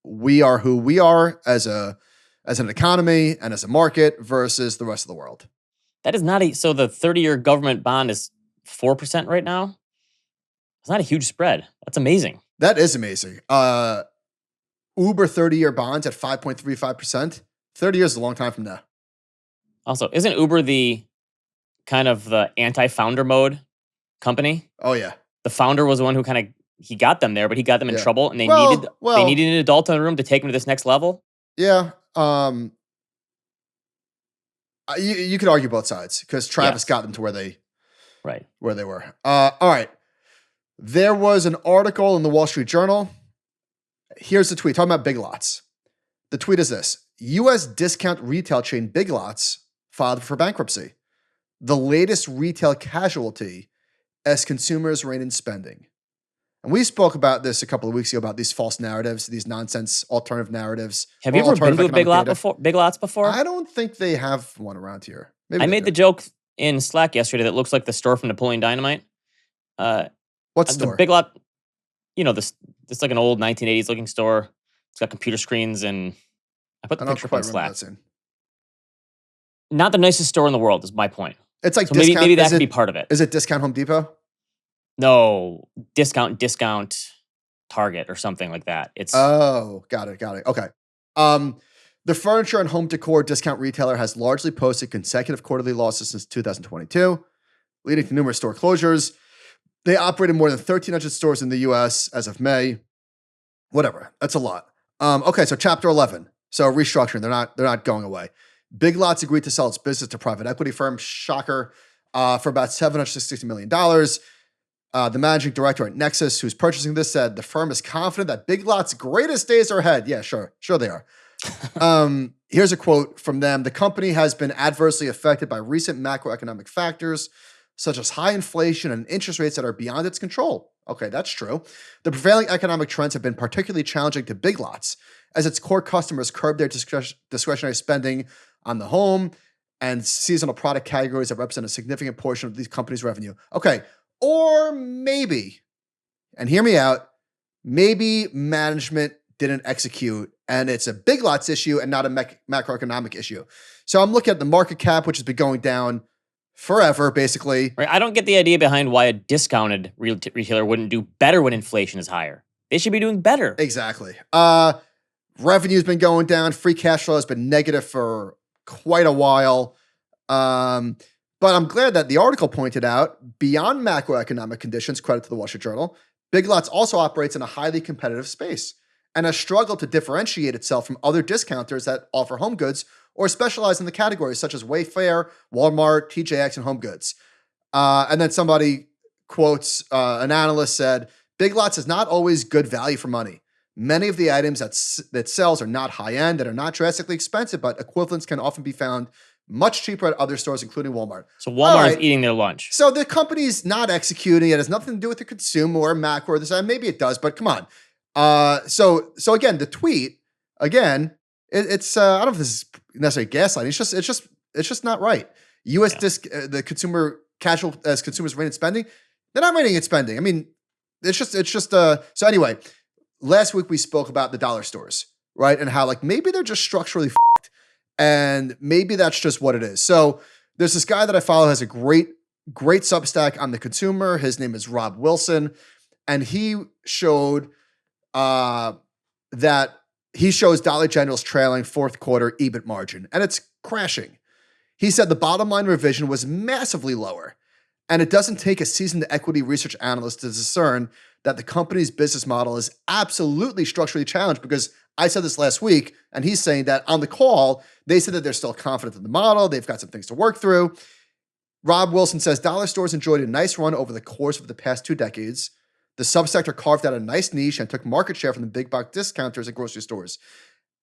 we are who we are as an economy and as a market versus the rest of the world. That is not so the 30-year government bond is 4% right now. It's not a huge spread. That's amazing. That is amazing. Uber 30-year bonds at 5.35%. 30 years is a long time from now. Also, isn't Uber the kind of the anti-founder mode company? Oh, yeah. The founder was the one who kind of, he got them there, but he got them in trouble, and they needed an adult in the room to take them to this next level. Yeah. You could argue both sides because Travis got them to where they were. All right. There was an article in the Wall Street Journal. Here's the tweet talking about Big Lots. The tweet is this: U.S. discount retail chain Big Lots filed for bankruptcy. The latest retail casualty as consumers rein in spending. And we spoke about this a couple of weeks ago about these false narratives, these nonsense alternative narratives. Have you ever been to a Big Lots before? I don't think they have one around here. Maybe I made the joke in Slack yesterday that looks like the store from Napoleon Dynamite. What store? The Big Lot, it's like an old 1980s looking store. It's got computer screens, and I put the picture up on Slack. Not the nicest store in the world is my point. It's like so maybe that could be part of it. Is it Discount Home Depot? No, discount Target or something like that. It's got it. Okay. The furniture and home decor discount retailer has largely posted consecutive quarterly losses since 2022, leading to numerous store closures. They operated more than 1,300 stores in the U.S. as of May. Whatever, that's a lot. Okay, so Chapter 11. So restructuring. They're not going away. Big Lots agreed to sell its business to private equity firm, shocker, for about $760 million. The managing director at Nexus, who's purchasing this, said the firm is confident that Big Lots' greatest days are ahead. Yeah, sure they are. Here's a quote from them. The company has been adversely affected by recent macroeconomic factors, such as high inflation and interest rates that are beyond its control. Okay, that's true. The prevailing economic trends have been particularly challenging to Big Lots, as its core customers curb their discretionary spending on the home and seasonal product categories that represent a significant portion of these companies' revenue. Okay, or maybe, and hear me out, maybe management didn't execute and it's a Big Lots issue and not a macroeconomic issue. So I'm looking at the market cap, which has been going down forever, basically. Right. I don't get the idea behind why a discounted retailer wouldn't do better when inflation is higher. They should be doing better. Exactly. Revenue's been going down. Free cash flow has been negative for quite a while. But I'm glad that the article pointed out, beyond macroeconomic conditions, credit to the Wall Street Journal, Big Lots also operates in a highly competitive space and has struggled to differentiate itself from other discounters that offer home goods or specialize in the categories such as Wayfair, Walmart, TJX, and Home Goods. And then somebody quotes, an analyst said, Big Lots is not always good value for money. Many of the items that sells are not high-end and are not drastically expensive, but equivalents can often be found much cheaper at other stores, including Walmart. So Walmart is eating their lunch. So the company's not executing. It has nothing to do with the consumer or macro or this. Maybe it does, but come on. So again, the tweet, it's I don't know if this is necessarily gaslighting. It's just not right. U.S. the consumer casual as consumers rate in spending, they're not rating in spending. I mean, it's just so anyway. Last week we spoke about the dollar stores, right, and how like maybe they're just structurally f***ed, and maybe that's just what it is. So there's this guy that I follow has a great Substack on the consumer. His name is Rob Wilson, and he showed that he shows Dollar General's trailing fourth quarter EBIT margin, and it's crashing. He said the bottom line revision was massively lower, and it doesn't take a seasoned equity research analyst to discern that the company's business model is absolutely structurally challenged, because I said this last week, and he's saying that on the call, they said that they're still confident in the model. They've got some things to work through. Rob Wilson says dollar stores enjoyed a nice run over the course of the past 2 decades. The subsector carved out a nice niche and took market share from the big box discounters and grocery stores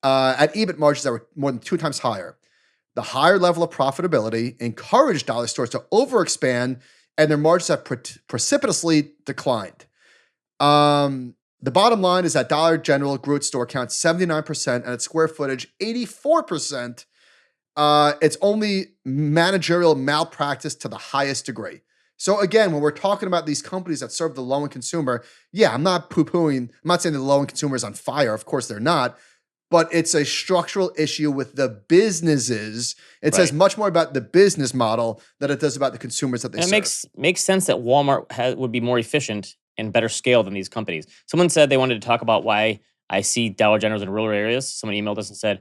at EBIT margins that were more than 2 times higher. The higher level of profitability encouraged dollar stores to overexpand, and their margins have precipitously declined. The bottom line is that Dollar General grew its store count 79% and its square footage 84%. It's only managerial malpractice to the highest degree. So again, when we're talking about these companies that serve the low-end consumer, yeah, I'm not poo-pooing. I'm not saying the low-end consumer is on fire. Of course they're not. But it's a structural issue with the businesses. It says much more about the business model than it does about the consumers that they serve. It makes sense that Walmart would be more efficient and better scale than these companies. Someone said they wanted to talk about why I see Dollar Generals in rural areas. Someone emailed us and said,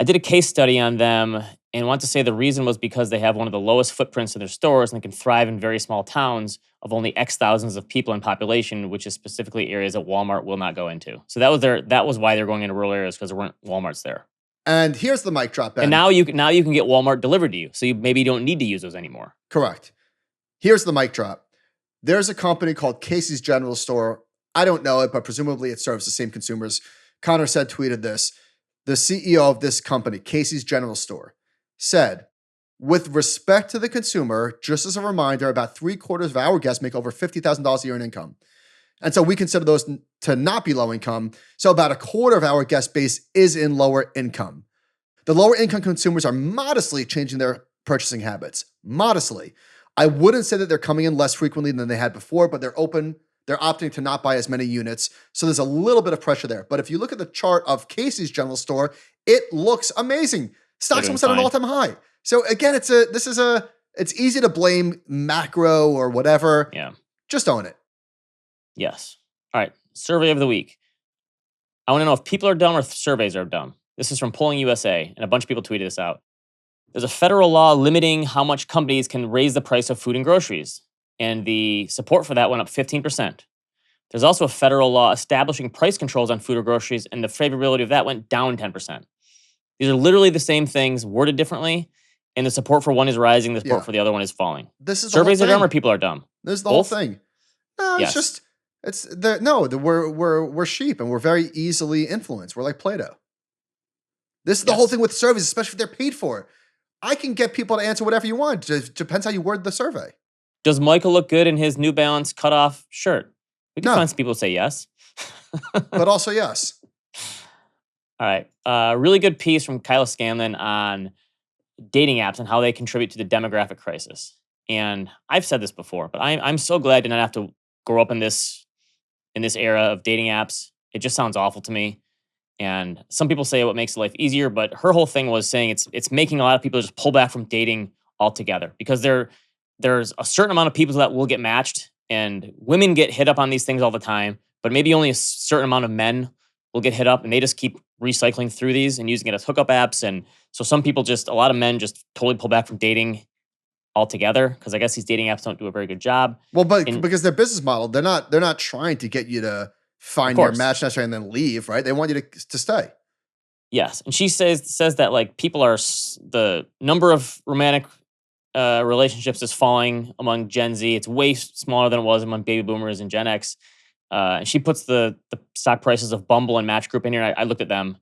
I did a case study on them and want to say the reason was because they have one of the lowest footprints in their stores and they can thrive in very small towns of only X thousands of people in population, which is specifically areas that Walmart will not go into. So that was why they're going into rural areas, because there weren't Walmarts there. And here's the mic drop, Ben. And now you can get Walmart delivered to you, so you maybe don't need to use those anymore. Correct. Here's the mic drop. There's a company called Casey's General Store. I don't know it, but presumably it serves the same consumers. Connor said, tweeted this. The CEO of this company, Casey's General Store, said, with respect to the consumer, just as a reminder, about 3/4 of our guests make over $50,000 a year in income. And so we consider those to not be low income. So about 1/4 of our guest base is in lower income. The lower income consumers are modestly changing their purchasing habits. Modestly. I wouldn't say that they're coming in less frequently than they had before, but they're opting to not buy as many units. So there's a little bit of pressure there. But if you look at the chart of Casey's General Store, it looks amazing. Stock's almost at an all-time high. So again, it's easy to blame macro or whatever. Yeah. Just own it. Yes. All right. Survey of the week. I want to know if people are dumb or surveys are dumb. This is from Polling USA, and a bunch of people tweeted this out. There's a federal law limiting how much companies can raise the price of food and groceries, and the support for that went up 15%. There's also a federal law establishing price controls on food or groceries, and the favorability of that went down 10%. These are literally the same things, worded differently, and the support for one is rising, the support for the other one is falling. This is surveys are dumb or people are dumb? This is the whole thing. No, it's just we're sheep and we're very easily influenced. We're like Play-Doh. This is the whole thing with surveys, especially if they're paid for. I can get people to answer whatever you want. It depends how you word the survey. Does Michael look good in his New Balance cutoff shirt? We can find some people who say yes. But also yes. All right. Really good piece from Kyla Scanlon on dating apps and how they contribute to the demographic crisis. And I've said this before, but I'm so glad to not have to grow up in this era of dating apps. It just sounds awful to me. And some people say what makes life easier, but her whole thing was saying it's making a lot of people just pull back from dating altogether, because there's a certain amount of people that will get matched, and women get hit up on these things all the time, but maybe only a certain amount of men will get hit up, and they just keep recycling through these and using it as hookup apps. And so some people a lot of men just totally pull back from dating altogether, because I guess these dating apps don't do a very good job. Well, because their business model, they're not trying to get you to find your match necessarily and then leave, right? They want you to stay. Yes, and she says that like people are the number of romantic relationships is falling among Gen Z. It's way smaller than it was among baby boomers and Gen X. And she puts the stock prices of Bumble and Match Group in here. I looked at them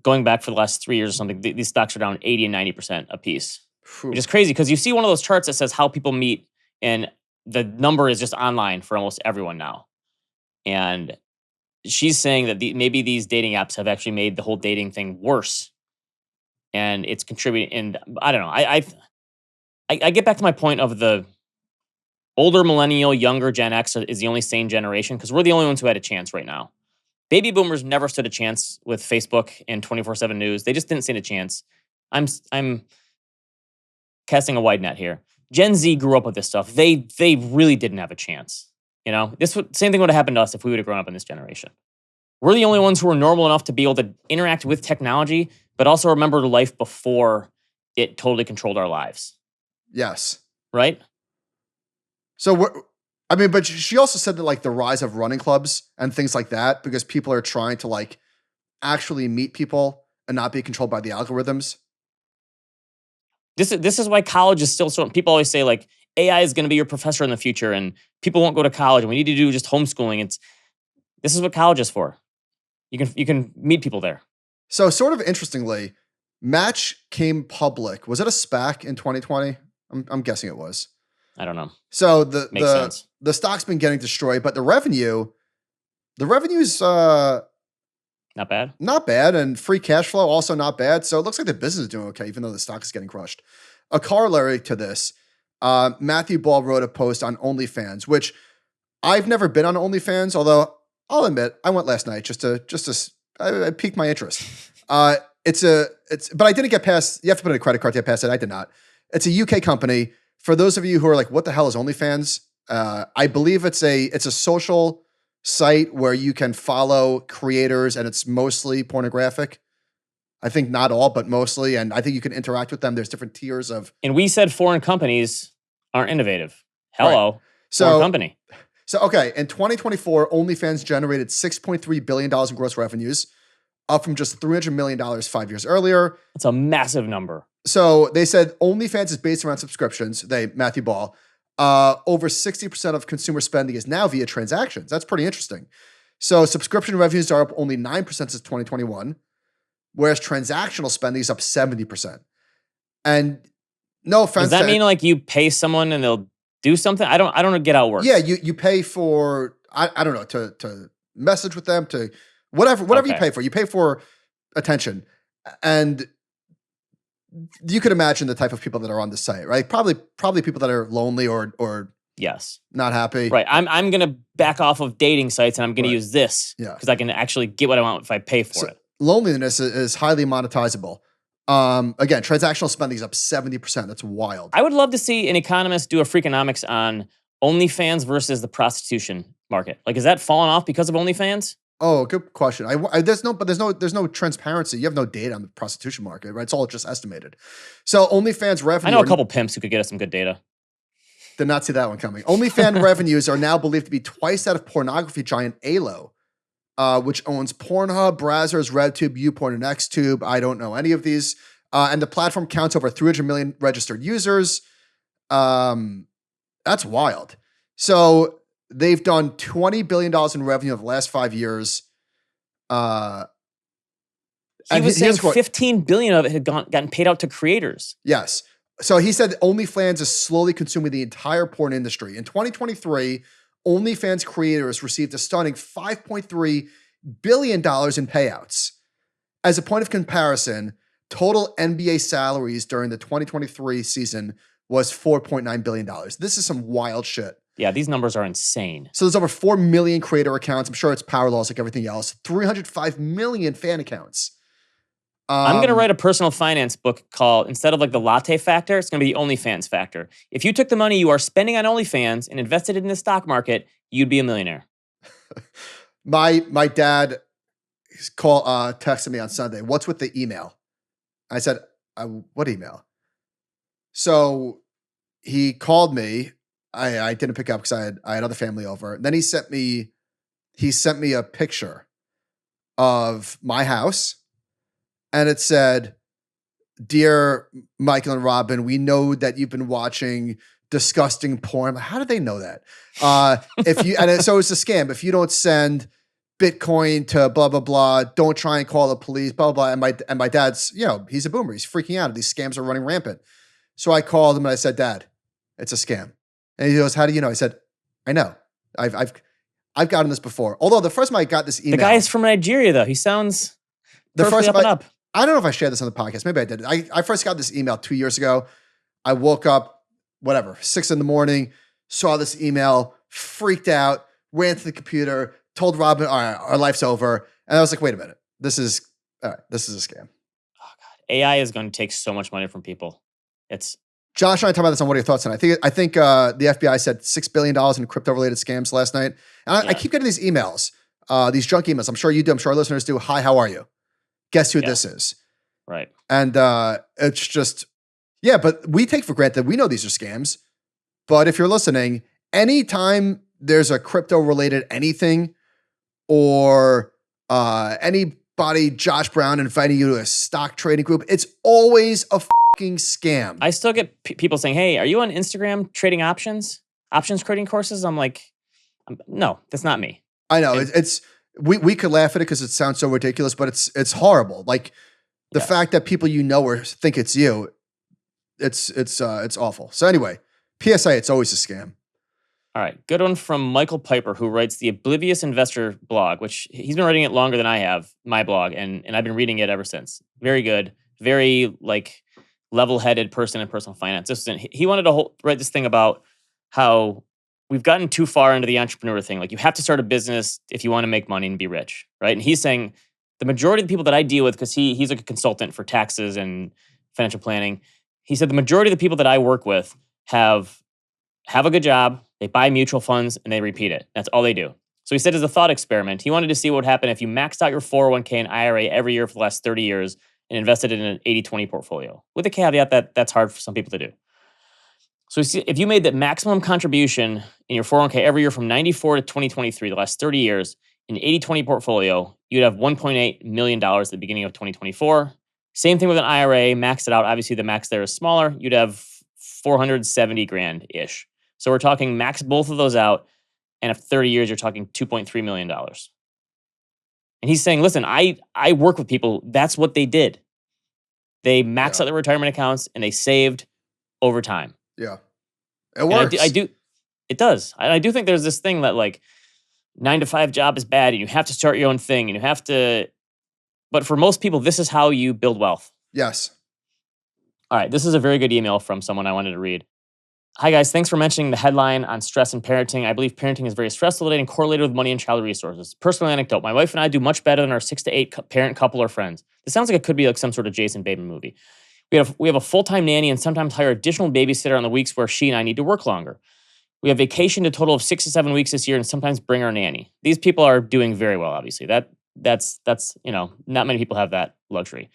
going back for the last 3 years or something. These stocks are down 80 and 90% a piece, which is crazy, because you see one of those charts that says how people meet, and the number is just online for almost everyone now. And she's saying that maybe these dating apps have actually made the whole dating thing worse, and it's contributing. And I don't know. I get back to my point of the older millennial, younger Gen X is the only sane generation, because we're the only ones who had a chance right now. Baby boomers never stood a chance with Facebook and 24/7 news. They just didn't stand a chance. I'm casting a wide net here. Gen Z grew up with this stuff. They really didn't have a chance. You know, same thing would have happened to us if we would have grown up in this generation. We're the only ones who are normal enough to be able to interact with technology, but also remember life before it totally controlled our lives. Yes. Right? So, but she also said that like the rise of running clubs and things like that, because people are trying to like actually meet people and not be controlled by the algorithms. This is why college is still so. People always say like AI is going to be your professor in the future, and people won't go to college, and we need to do just homeschooling. This is what college is for. You can meet people there. So sort of interestingly, Match came public. Was it a SPAC in 2020? I'm guessing it was. I don't know. So the stock's been getting destroyed, but the revenue The revenue's Not bad. not bad, and free cash flow also not bad. So it looks like the business is doing okay, even though the stock is getting crushed. A corollary to this, Matthew Ball wrote a post on OnlyFans, which I've never been on OnlyFans, although I'll admit I went last night I piqued my interest. But I didn't get past. You have to put in a credit card to get past it. I did not. It's a UK company. For those of you who are like, what the hell is OnlyFans? I believe it's a social site where you can follow creators, and it's mostly pornographic. I think not all, but mostly. And I think you can interact with them. There's different tiers of. And we said foreign companies aren't innovative. Hello, Right. foreign company. So, okay, in 2024, OnlyFans generated $6.3 billion in gross revenues, up from just $300 million 5 years earlier. That's a massive number. So they said OnlyFans is based around subscriptions. Matthew Ball. Over 60% of consumer spending is now via transactions. That's pretty interesting. So subscription revenues are up only 9% since 2021, whereas transactional spending is up 70%. And no offense. Does that mean like you pay someone and they'll do something? I don't get how it works. Yeah, you pay for I don't know to message with them, to whatever you pay for. You pay for attention, and you could imagine the type of people that are on the site, right? Probably people that are lonely or yes, not happy. Right. I'm gonna back off of dating sites and I'm gonna Right. use this because I can actually get what I want if I pay for it. Loneliness is highly monetizable. Again, transactional spending is up 70%. That's wild. I would love to see an economist do a Freakonomics on OnlyFans versus the prostitution market. Like, is that falling off because of OnlyFans? Oh, good question. There's no transparency. You have no data on the prostitution market, right? It's all just estimated. So OnlyFans revenue. I know a couple pimps who could get us some good data. Did not see that one coming. OnlyFans revenues are now believed to be twice that of pornography giant Alo, which owns Pornhub, Brazzers, RedTube, YouPorn, and XTube. I don't know any of these. And the platform counts over 300 million registered users. That's wild. So they've done $20 billion in revenue over the last 5 years. He was saying 15 billion of it had gotten paid out to creators. Yes. So he said OnlyFans is slowly consuming the entire porn industry. In 2023, OnlyFans creators received a stunning $5.3 billion in payouts. As a point of comparison, total NBA salaries during the 2023 season was $4.9 billion. This is some wild shit. Yeah, these numbers are insane. So there's over 4 million creator accounts. I'm sure it's power laws like everything else. 305 million fan accounts. I'm going to write a personal finance book called, instead of like the latte factor, it's going to be the OnlyFans factor. If you took the money you are spending on OnlyFans and invested it in the stock market, you'd be a millionaire. My dad texted me on Sunday, "What's with the email?" I said, "What email?" So he called me. I didn't pick up because I had other family over. And then he sent me a picture of my house, and it said, "Dear Michael and Robin, we know that you've been watching disgusting porn." I'm like, how did they know that? So it's a scam. If you don't send Bitcoin to blah blah blah, don't try and call the police, blah blah blah. And my dad's, he's a boomer. He's freaking out. These scams are running rampant. So I called him and I said, "Dad, it's a scam." And he goes, "How do you know?" I said, "I know. I've gotten this before." Although the first time I got this email, the guy is from Nigeria, though. He sounds perfectly up and up. I don't know if I shared this on the podcast. Maybe I did. I first got this email 2 years ago. I woke up, 6 a.m, saw this email, freaked out, ran to the computer, told Robin, "All right, our life's over." And I was like, "Wait a minute, this is a scam." Oh God, AI is going to take so much money from people. It's Josh and I talked about this on What Are Your Thoughts on? I think the FBI said $6 billion in crypto-related scams last night. And I keep getting these emails, these junk emails. I'm sure you do. I'm sure our listeners do. "Hi, how are you? Guess who this is?" Right. And it's just, but we take for granted we know these are scams. But if you're listening, anytime there's a crypto-related anything or anybody, Josh Brown, inviting you to a stock trading group, it's always a fucking scam. I still get people saying, "Hey, are you on Instagram trading options trading courses?" I'm like, no, that's not me. I know. We could laugh at it because it sounds so ridiculous, but it's horrible. Like the fact that people or think it's you, it's awful. So anyway, PSA, it's always a scam. All right. Good one from Michael Piper, who writes the Oblivious Investor blog, which he's been writing it longer than I have, my blog, and I've been reading it ever since. Very good. Very level-headed person in personal finance. He wanted to write this thing about how we've gotten too far into the entrepreneur thing. Like, you have to start a business if you want to make money and be rich, right? And he's saying the majority of the people that I deal with, because he's like a consultant for taxes and financial planning, he said the majority of the people that I work with have a good job, they buy mutual funds, and they repeat it. That's all they do. So he said, as a thought experiment, he wanted to see what would happen if you maxed out your 401k and IRA every year for the last 30 years and invested in an 80-20 portfolio, with the caveat that that's hard for some people to do. So if you made that maximum contribution in your 401k every year from 94 to 2023, the last 30 years, in an 80-20 portfolio, you'd have $1.8 million at the beginning of 2024. Same thing with an IRA, maxed it out. Obviously, the max there is smaller. You'd have 470 grand-ish. So we're talking max both of those out, and after 30 years, you're talking $2.3 million. And he's saying, listen, I work with people, that's what they did. They maxed out their retirement accounts, and they saved over time. Yeah. It works. It does. I do think there's this thing that 9-to-5 job is bad, and you have to start your own thing, and you have to, but for most people, this is how you build wealth. Yes. All right, this is a very good email from someone I wanted to read. Hi guys, thanks for mentioning the headline on stress and parenting. I believe parenting is very stress-related and correlated with money and child resources. Personal anecdote, my wife and I do much better than our 6 to 8 parent couple or friends. This sounds like it could be like some sort of Jason Bateman movie. We have a full-time nanny and sometimes hire additional babysitter on the weeks where she and I need to work longer. We have vacation a total of 6 to 7 weeks this year and sometimes bring our nanny. These people are doing very well, obviously. That's not many people have that luxury.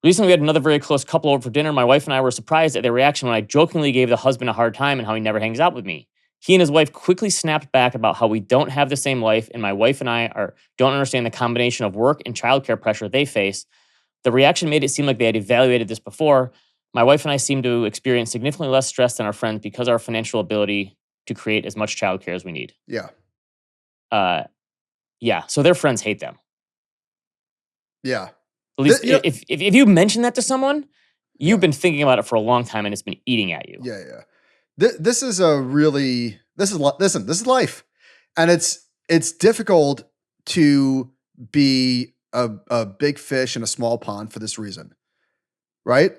Recently, we had another very close couple over for dinner. My wife and I were surprised at their reaction when I jokingly gave the husband a hard time and how he never hangs out with me. He and his wife quickly snapped back about how we don't have the same life, and my wife and I don't understand the combination of work and childcare pressure they face. The reaction made it seem like they had evaluated this before. My wife and I seem to experience significantly less stress than our friends because of our financial ability to create as much childcare as we need. Yeah. So their friends hate them. Yeah. At least if you mention that to someone, you've been thinking about it for a long time and it's been eating at you. Yeah. This is life. And it's difficult to be a big fish in a small pond for this reason. Right?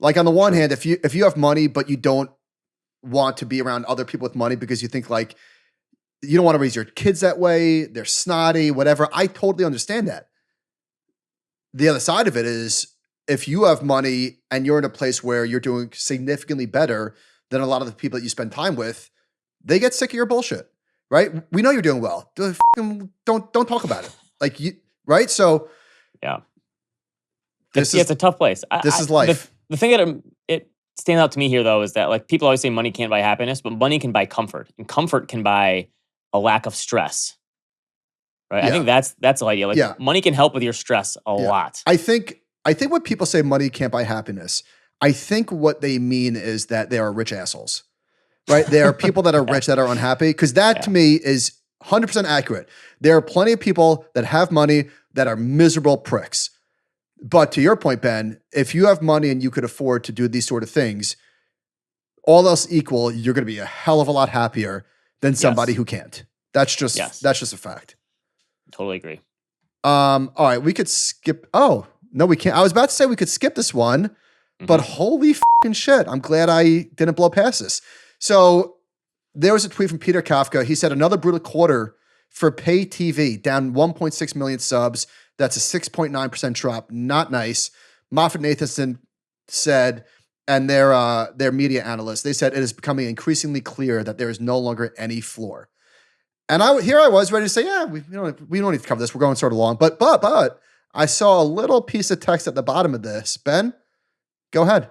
Like, on the one hand, if you have money, but you don't want to be around other people with money because you think you don't want to raise your kids that way, they're snotty, whatever. I totally understand that. The other side of it is, if you have money and you're in a place where you're doing significantly better than a lot of the people that you spend time with, they get sick of your bullshit, right? We know you're doing well. Don't talk about it. Right? So yeah, it's a tough place. This is life. The thing that it stands out to me here, though, is that people always say money can't buy happiness, but money can buy comfort, and comfort can buy a lack of stress. Right. Yeah. I think that's the idea. Money can help with your stress a lot. I think when people say money can't buy happiness, I think what they mean is that they are rich assholes, right? There are people that are rich that are unhappy, because that to me is 100% accurate. There are plenty of people that have money that are miserable pricks. But to your point, Ben, if you have money and you could afford to do these sort of things, all else equal, you're going to be a hell of a lot happier than somebody who can't. That's just a fact. Totally agree. All right, we could skip. Oh, no, we can't. I was about to say we could skip this one, but holy fucking shit. I'm glad I didn't blow past this. So there was a tweet from Peter Kafka. He said, another brutal quarter for pay TV, down 1.6 million subs. That's a 6.9% drop. Not nice. Moffett-Nathanson said, and their media analysts, they said it is becoming increasingly clear that there is no longer any floor. And I was ready to say, we don't need to cover this. We're going sort of long. But I saw a little piece of text at the bottom of this. Ben, go ahead.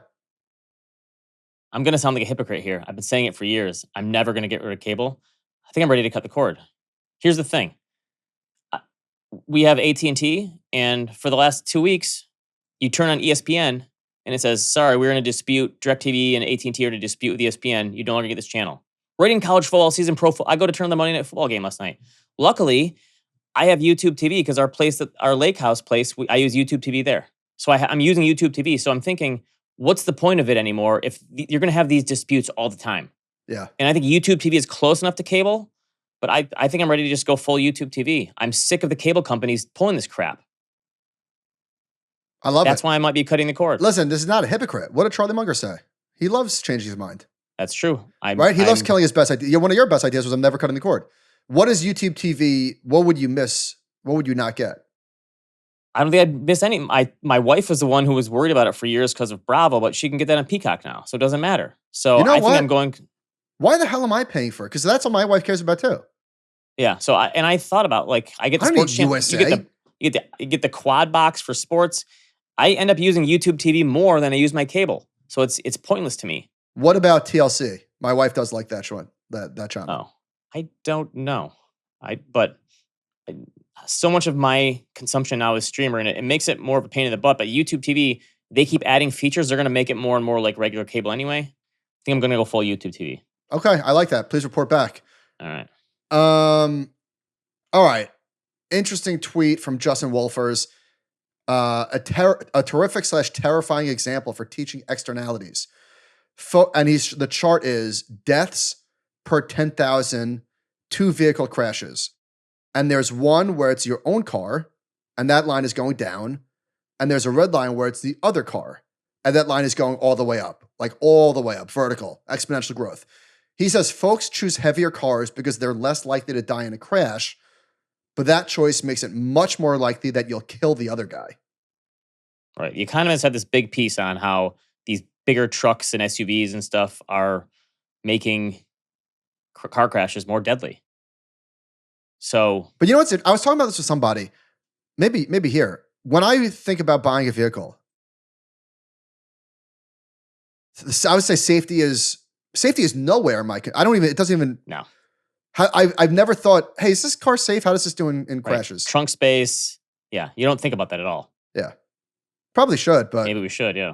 I'm going to sound like a hypocrite here. I've been saying it for years. I'm never going to get rid of cable. I think I'm ready to cut the cord. Here's the thing. We have AT&T, and for the last 2 weeks, you turn on ESPN, and it says, sorry, we're in a dispute. DirecTV and AT&T are in a dispute with ESPN. You no longer get this channel. Right in college football season, pro football. I go to turn on the Monday Night Football game last night. Luckily, I have YouTube TV because our lake house place, I use YouTube TV there. So I'm using YouTube TV. So I'm thinking, what's the point of it anymore if you're going to have these disputes all the time? Yeah. And I think YouTube TV is close enough to cable, but I think I'm ready to just go full YouTube TV. I'm sick of the cable companies pulling this crap. I love That's it. why I might be cutting the cord. Listen, this is not a hypocrite. What did Charlie Munger say? He loves changing his mind. That's true. Right? He loves killing his best idea. One of your best ideas was I'm never cutting the cord. What is YouTube TV? What would you miss? What would you not get? I don't think I'd miss any. My wife was the one who was worried about it for years because of Bravo, but she can get that on Peacock now, so it doesn't matter. So You know I think what? I'm going. Why the hell am I paying for it? Because that's what my wife cares about too. Yeah. So I thought about, like, I get the I don't sports need channel. USA. You get the quad box for sports. I end up using YouTube TV more than I use my cable, so it's pointless to me. What about TLC? My wife does like that show, that channel. Oh, I don't know. But so much of my consumption now is streamer, and it makes it more of a pain in the butt. But YouTube TV, they keep adding features. They're going to make it more and more like regular cable anyway. I think I'm going to go full YouTube TV. Okay, I like that. Please report back. All right. All right. Interesting tweet from Justin Wolfers. A terrific / terrifying example for teaching externalities. And the chart is deaths per 10,000, 2 vehicle crashes. And there's one where it's your own car, and that line is going down. And there's a red line where it's the other car, and that line is going all the way up, like all the way up, vertical, exponential growth. He says folks choose heavier cars because they're less likely to die in a crash, but that choice makes it much more likely that you'll kill the other guy. Right. The Economist had this big piece on how these bigger trucks and SUVs and stuff are making car crashes more deadly. So, but you know what's? I was talking about this with somebody, maybe here. When I think about buying a vehicle, I would say safety is nowhere in my. I don't even. It doesn't even. No. I've never thought, hey, is this car safe? How does this do in right. crashes? Trunk space. Yeah, you don't think about that at all. Yeah, probably should, but maybe we should. Yeah.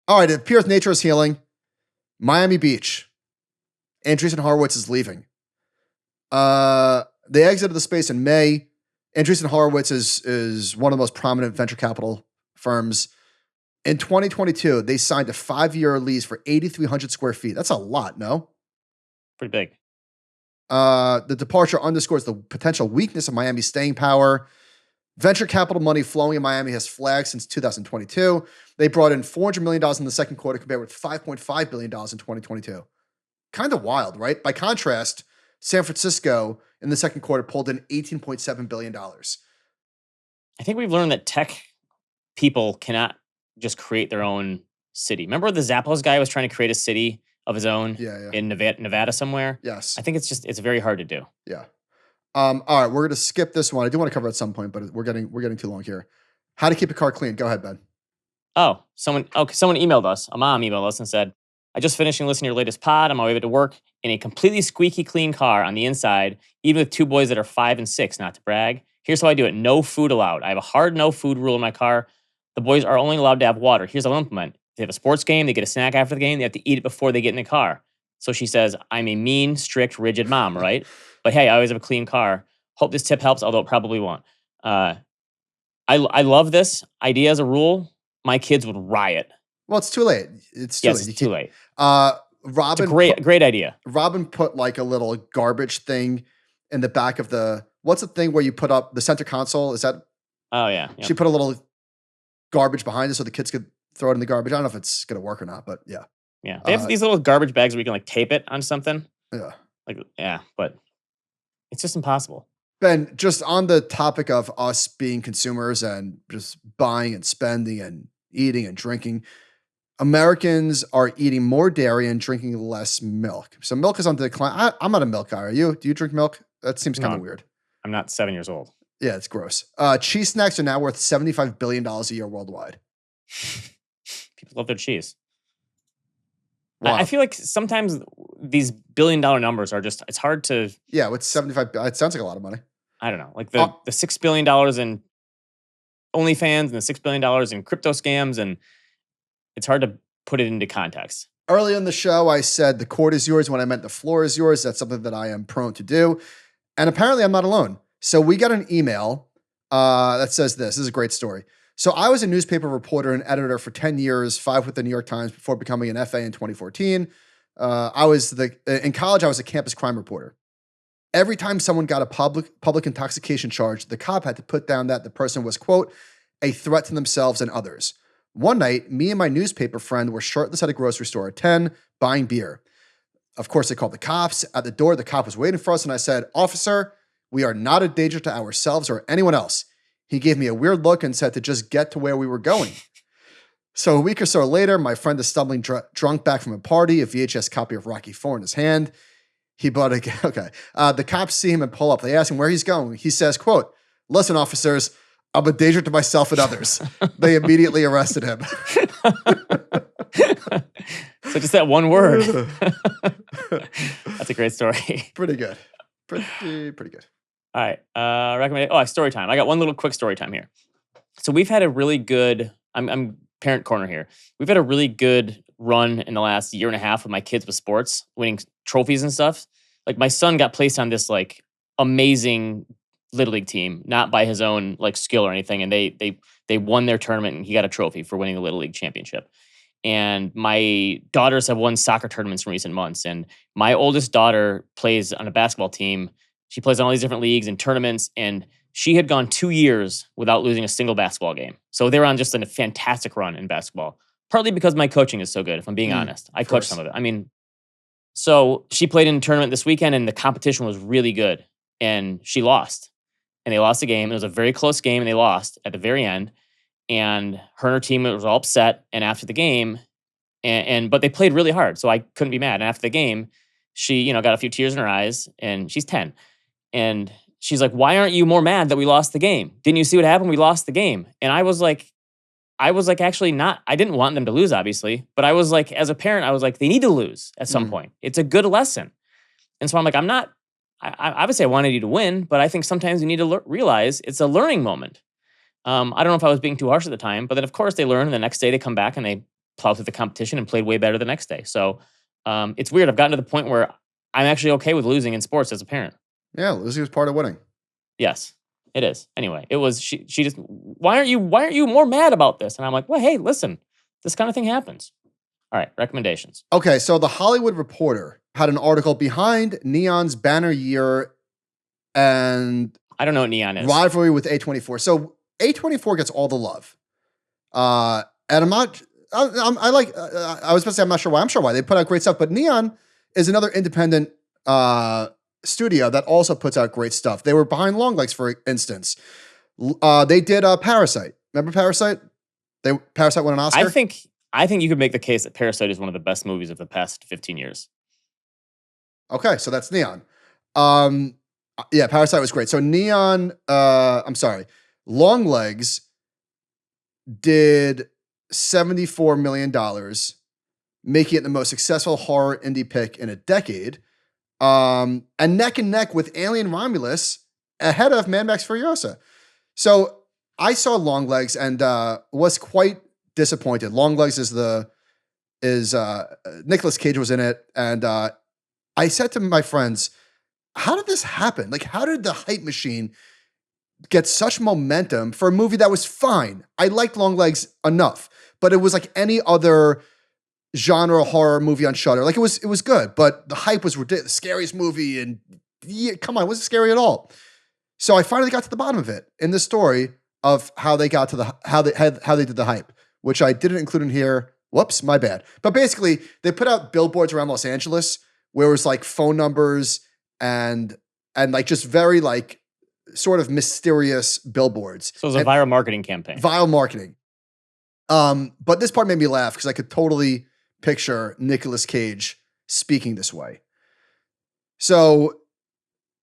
All right. It appears nature is healing. Miami Beach. Andreessen Horowitz is leaving. They exited the space in May. Andreessen Horowitz is one of the most prominent venture capital firms. In 2022, they signed a 5-year lease for 8,300 square feet. That's a lot, no? Pretty big. The departure underscores the potential weakness of Miami's staying power. Venture capital money flowing in Miami has flagged since 2022. They brought in $400 million in the second quarter compared with $5.5 billion in 2022. Kind of wild, right? By contrast, San Francisco in the second quarter pulled in $18.7 billion. I think we've learned that tech people cannot just create their own city. Remember the Zappos guy was trying to create a city of his own in Nevada somewhere? Yes. I think it's very hard to do. Yeah. All right, we're going to skip this one. I do want to cover it at some point, but we're getting too long here. How to keep a car clean. Go ahead, Ben. Oh, someone emailed us. A mom emailed us and said, I just finished listening to your latest pod on my way to work in a completely squeaky clean car on the inside, even with 2 boys that are 5 and 6, not to brag. Here's how I do it. No food allowed. I have a hard no food rule in my car. The boys are only allowed to have water. Here's how I'll implement. They have a sports game. They get a snack after the game. They have to eat it before they get in the car. So she says, I'm a mean, strict, rigid mom, right? But hey, I always have a clean car. Hope this tip helps, although it probably won't. I love this idea as a rule. My kids would riot. Well, it's too late. It's too late. Robin, it's a great idea. Robin put like a little garbage thing in the back of what's the thing where you put up the center console? Is that? Oh yeah. Yep. She put a little garbage behind it so the kids could throw it in the garbage. I don't know if it's going to work or not, but yeah. Yeah. They have these little garbage bags where you can like tape it on something. Yeah. But it's just impossible. Ben, just on the topic of us being consumers and just buying and spending and eating and drinking, Americans are eating more dairy and drinking less milk. So milk is on the decline. I'm not a milk guy. Are you? Do you drink milk? That seems kind of weird. I'm not 7 years old. Yeah, it's gross. Cheese snacks are now worth $75 billion a year worldwide. People love their cheese. Wow. I feel like sometimes these billion-dollar numbers are just, it's hard to... Yeah, what's 75? It sounds like a lot of money. I don't know. Like the $6 billion in OnlyFans and the $6 billion in crypto scams, and it's hard to put it into context. Earlier in the show, I said the court is yours when I meant the floor is yours. That's something that I am prone to do. And apparently I'm not alone. So we got an email that says this. This is a great story. So I was a newspaper reporter and editor for 10 years, 5 with the New York Times before becoming an FA in 2014. In college, I was a campus crime reporter. Every time someone got a public intoxication charge, the cop had to put down that the person was, quote, a threat to themselves and others. One night, me and my newspaper friend were shirtless at a grocery store at 10, buying beer. Of course, they called the cops. At the door, the cop was waiting for us, and I said, "Officer, we are not a danger to ourselves or anyone else." He gave me a weird look and said to just get to where we were going. So a week or so later, my friend is stumbling drunk back from a party, a VHS copy of Rocky IV in his hand. He bought the cops see him and pull up. They ask him where he's going. He says, quote, "Listen, officers, I'm a danger to myself and others." They immediately arrested him. So just that one word. That's a great story. Pretty good. Pretty good. All right. Story time. I got one little quick story time here. So we've had a really good, I'm parent corner here. We've had a really good run in the last year and a half with my kids with sports, winning trophies and stuff. Like my son got placed on this like amazing Little League team, not by his own like skill or anything. And they won their tournament and he got a trophy for winning the Little League championship. And my daughters have won soccer tournaments in recent months. And my oldest daughter plays on a basketball team. She plays on all these different leagues and tournaments. And she had gone 2 years without losing a single basketball game. So they were on just a fantastic run in basketball. Partly because my coaching is so good, if I'm being honest. I coach some of it. I mean, so she played in a tournament this weekend and the competition was really good. And she lost. And they lost the game. It was a very close game and they lost at the very end. And her and her team was all upset. And after the game, but they played really hard, so I couldn't be mad. And after the game, she, got a few tears in her eyes, and she's 10. And she's like, "Why aren't you more mad that we lost the game? Didn't you see what happened? We lost the game." And I was like, actually not. I didn't want them to lose, obviously, but I was like, as a parent, I was like, they need to lose at some point. It's a good lesson. And so I'm like, I would say I wanted you to win, but I think sometimes you need to realize it's a learning moment. I don't know if I was being too harsh at the time, but then of course they learn. And the next day they come back and they plow through the competition and played way better the next day. So it's weird. I've gotten to the point where I'm actually okay with losing in sports as a parent. Yeah, losing is part of winning. Yes, it is. Anyway, it was she just, why aren't you more mad about this? And I'm like, well, hey, listen, this kind of thing happens. All right, recommendations. Okay, so the Hollywood Reporter had an article behind Neon's banner year and I don't know what Neon is. Rivalry with A24. So A24 gets all the love. And I'm not, I was supposed to say I'm not sure why. I'm sure why. They put out great stuff, but Neon is another independent studio that also puts out great stuff. They were behind Longlegs, for instance. They did Parasite. Remember Parasite? Parasite won an Oscar? I think you could make the case that Parasite is one of the best movies of the past 15 years. Okay, so that's Neon. Yeah, Parasite was great. So Neon, Longlegs did $74 million, making it the most successful horror indie pick in a decade. And neck with Alien Romulus ahead of Mad Max Furiosa. So I saw Longlegs and was quite disappointed. Longlegs is Nicolas Cage was in it, and I said to my friends, how did this happen? Like, how did the hype machine get such momentum for a movie that was fine? I liked Longlegs enough, but it was like any other genre horror movie on Shudder. Like it was good, but the hype was ridiculous. Scariest movie, and come on, it wasn't scary at all. So I finally got to the bottom of it in the story of how they got to how they did the hype, which I didn't include in here. Whoops, my bad. But basically, they put out billboards around Los Angeles where it was like phone numbers and like just very like sort of mysterious billboards. So it was a viral marketing campaign. Viral marketing. But this part made me laugh because I could totally picture Nicolas Cage speaking this way. So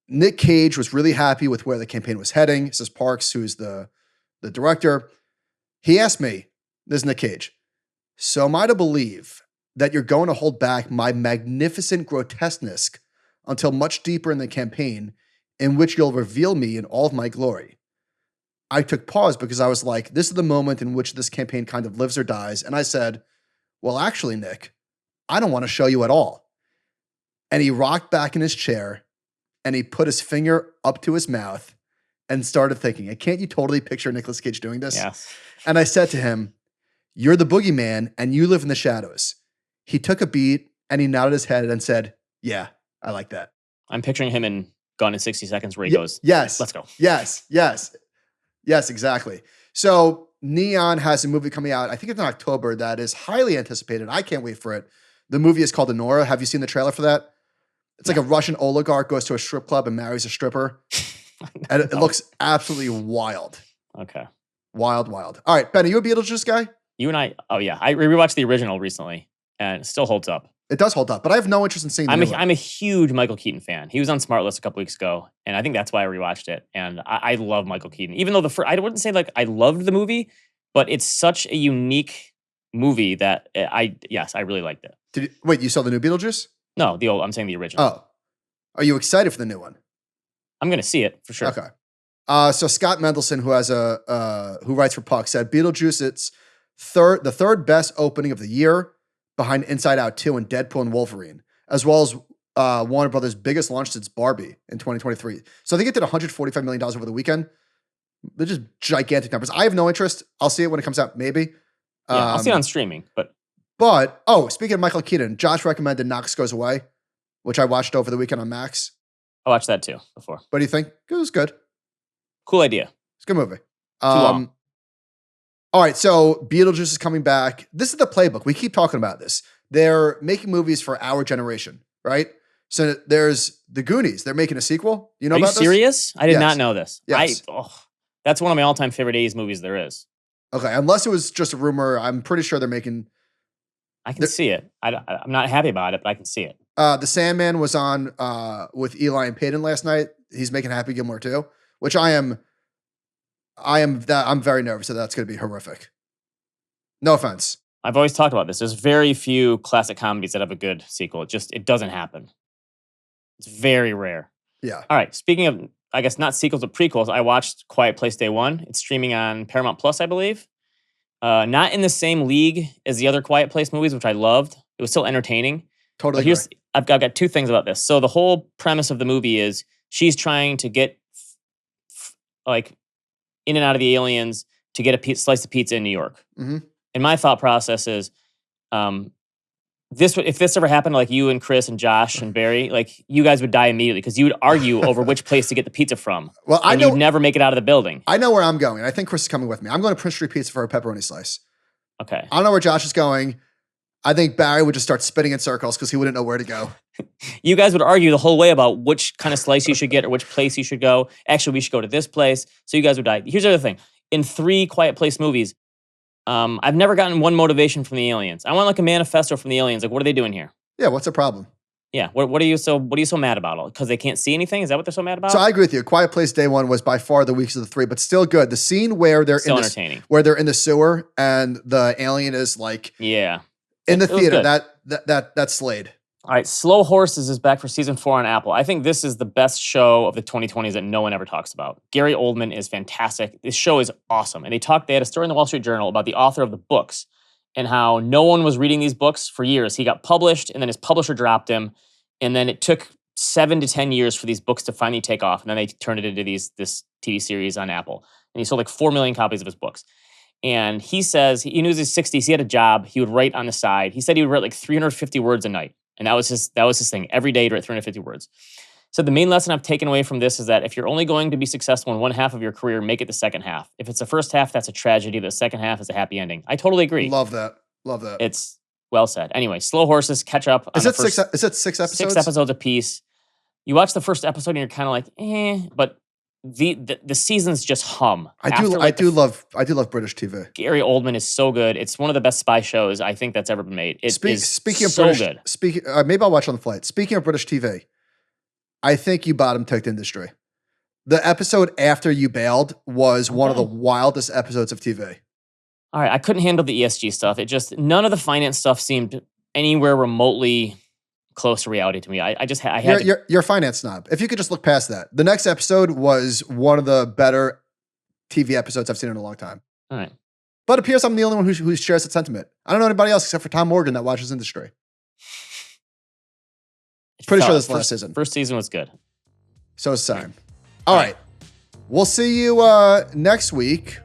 Nick Cage was really happy with where the campaign was heading. This is Parks, who's the director. He asked me, this is Nick Cage, "So am I to believe that you're going to hold back my magnificent grotesqueness until much deeper in the campaign, in which you'll reveal me in all of my glory?" I took pause because I was like, this is the moment in which this campaign kind of lives or dies. And I said, well, actually, Nick, I don't want to show you at all. And he rocked back in his chair and he put his finger up to his mouth and started thinking, and can't you totally picture Nicolas Cage doing this? Yes. And I said to him, "You're the boogeyman and you live in the shadows." He took a beat And he nodded his head and said, yeah, I like that. I'm picturing him in Gone in 60 Seconds where he goes, yes, let's go. Yes, exactly. So Neon has a movie coming out, I think it's in October, that is highly anticipated. I can't wait for it. The movie is called Honora. Have you seen the trailer for that? It's like a Russian oligarch goes to a strip club and marries a stripper. And it looks absolutely wild. Okay. Wild. All right, Ben, are you a Beetlejuice guy? You and I, oh yeah. I rewatched the original recently and it still holds up. It does hold up, but I have no interest in seeing the new one. I'm a huge Michael Keaton fan. He was on Smart List a couple weeks ago, and I think that's why I rewatched it. And I love Michael Keaton. Even though I wouldn't say like I loved the movie, but it's such a unique movie that I really liked it. Wait, you saw the new Beetlejuice? No, I'm saying the original. Oh. Are you excited for the new one? I'm going to see it for sure. Okay. So Scott Mendelson, who writes for Puck, said Beetlejuice, it's the third best opening of the year, behind Inside Out 2 and Deadpool and Wolverine, as well as Warner Brothers' biggest launch since Barbie in 2023. So I think it did $145 million over the weekend. They're just gigantic numbers. I have no interest. I'll see it when it comes out, maybe. Yeah, I'll see it on streaming. But speaking of Michael Keaton, Josh recommended Knox Goes Away, which I watched over the weekend on Max. I watched that too before. What do you think? It was good. Cool idea. It's a good movie. Too long. All right, so Beetlejuice is coming back. This is the playbook. We keep talking about this. They're making movies for our generation, right? So there's The Goonies. They're making a sequel. You know about this? Are you serious? I did not know this. Yes. That's one of my all-time favorite 80s movies there is. Okay, unless it was just a rumor, I'm pretty sure they're making... I can see it. I'm not happy about it, but I can see it. The Sandman was on with Eli and Peyton last night. He's making Happy Gilmore too, which I'm very nervous that that's going to be horrific. No offense. I've always talked about this. There's very few classic comedies that have a good sequel. It doesn't happen. It's very rare. Yeah. All right. Speaking of, I guess not sequels but prequels, I watched Quiet Place Day One. It's streaming on Paramount Plus, I believe. Not in the same league as the other Quiet Place movies, which I loved. It was still entertaining. Totally. But I've got two things about this. So the whole premise of the movie is she's trying to get like in and out of the aliens to get a slice of pizza in New York. Mm-hmm. And my thought process is, if this ever happened to like you and Chris and Josh and Barry, like you guys would die immediately because you would argue over which place to get the pizza from. Well, you'd never make it out of the building. I know where I'm going. I think Chris is coming with me. I'm going to Prince Street Pizza for a pepperoni slice. Okay. I don't know where Josh is going. I think Barry would just start spinning in circles because he wouldn't know where to go. You guys would argue the whole way about which kind of slice you should get or which place you should go. Actually, we should go to this place. So you guys would die. Here's the other thing. In 3 Quiet Place movies, I've never gotten one motivation from the aliens. I want like a manifesto from the aliens. Like, what are they doing here? Yeah, what's the problem? Yeah, what are you so mad about? Because they can't see anything? Is that what they're so mad about? So I agree with you. Quiet Place Day One was by far the weakest of the 3, but still good. The scene where they're entertaining. Where they're in the sewer and the alien is like in the theater. That slayed. All right, Slow Horses is back for season 4 on Apple. I think this is the best show of the 2020s that no one ever talks about. Gary Oldman is fantastic. This show is awesome. And they had a story in the Wall Street Journal about the author of the books and how no one was reading these books for years. He got published and then his publisher dropped him. And then it took 7 to 10 years for these books to finally take off. And then they turned it into this TV series on Apple. And he sold like 4 million copies of his books. And he says, he knew his 60s, he had a job, he would write on the side. He said he would write like 350 words a night. And that was his thing. Every day he'd write 350 words. So the main lesson I've taken away from this is that if you're only going to be successful in one half of your career, make it the second half. If it's the first half, that's a tragedy. The second half is a happy ending. I totally agree. Love that. It's well said. Anyway, Slow Horses, catch up. Is it 6 episodes? 6 episodes apiece. You watch the first episode and you're kind of like, but the seasons just hum. I do love British TV. Gary Oldman is so good. It's one of the best spy shows I think that's ever been made. Speaking of British, good. Maybe I'll watch on the flight. Speaking of British TV, I think you bottom-ticked industry. The episode after you bailed was one of the wildest episodes of TV. All right, I couldn't handle the ESG stuff. None of the finance stuff seemed anywhere remotely close to reality to me. You're a finance snob. If you could just look past that. The next episode was one of the better TV episodes I've seen in a long time. All right. But it appears I'm the only one who shares that sentiment. I don't know anybody else except for Tom Morgan that watches industry. Pretty sure this last season. First season was good. So is time. All right. We'll see you next week.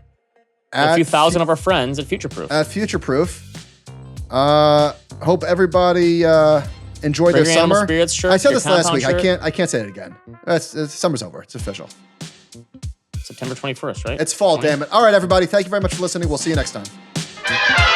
A few thousand of our friends at Future Proof. At Future Proof. Hope everybody enjoy Bring their your Animal summer. Spirits shirt, I said your this last compound week. shirt. I can't say it again. Summer's over. It's official. September 21st, right? It's fall, 20? damn it. All right, everybody. Thank you very much for listening. We'll see you next time.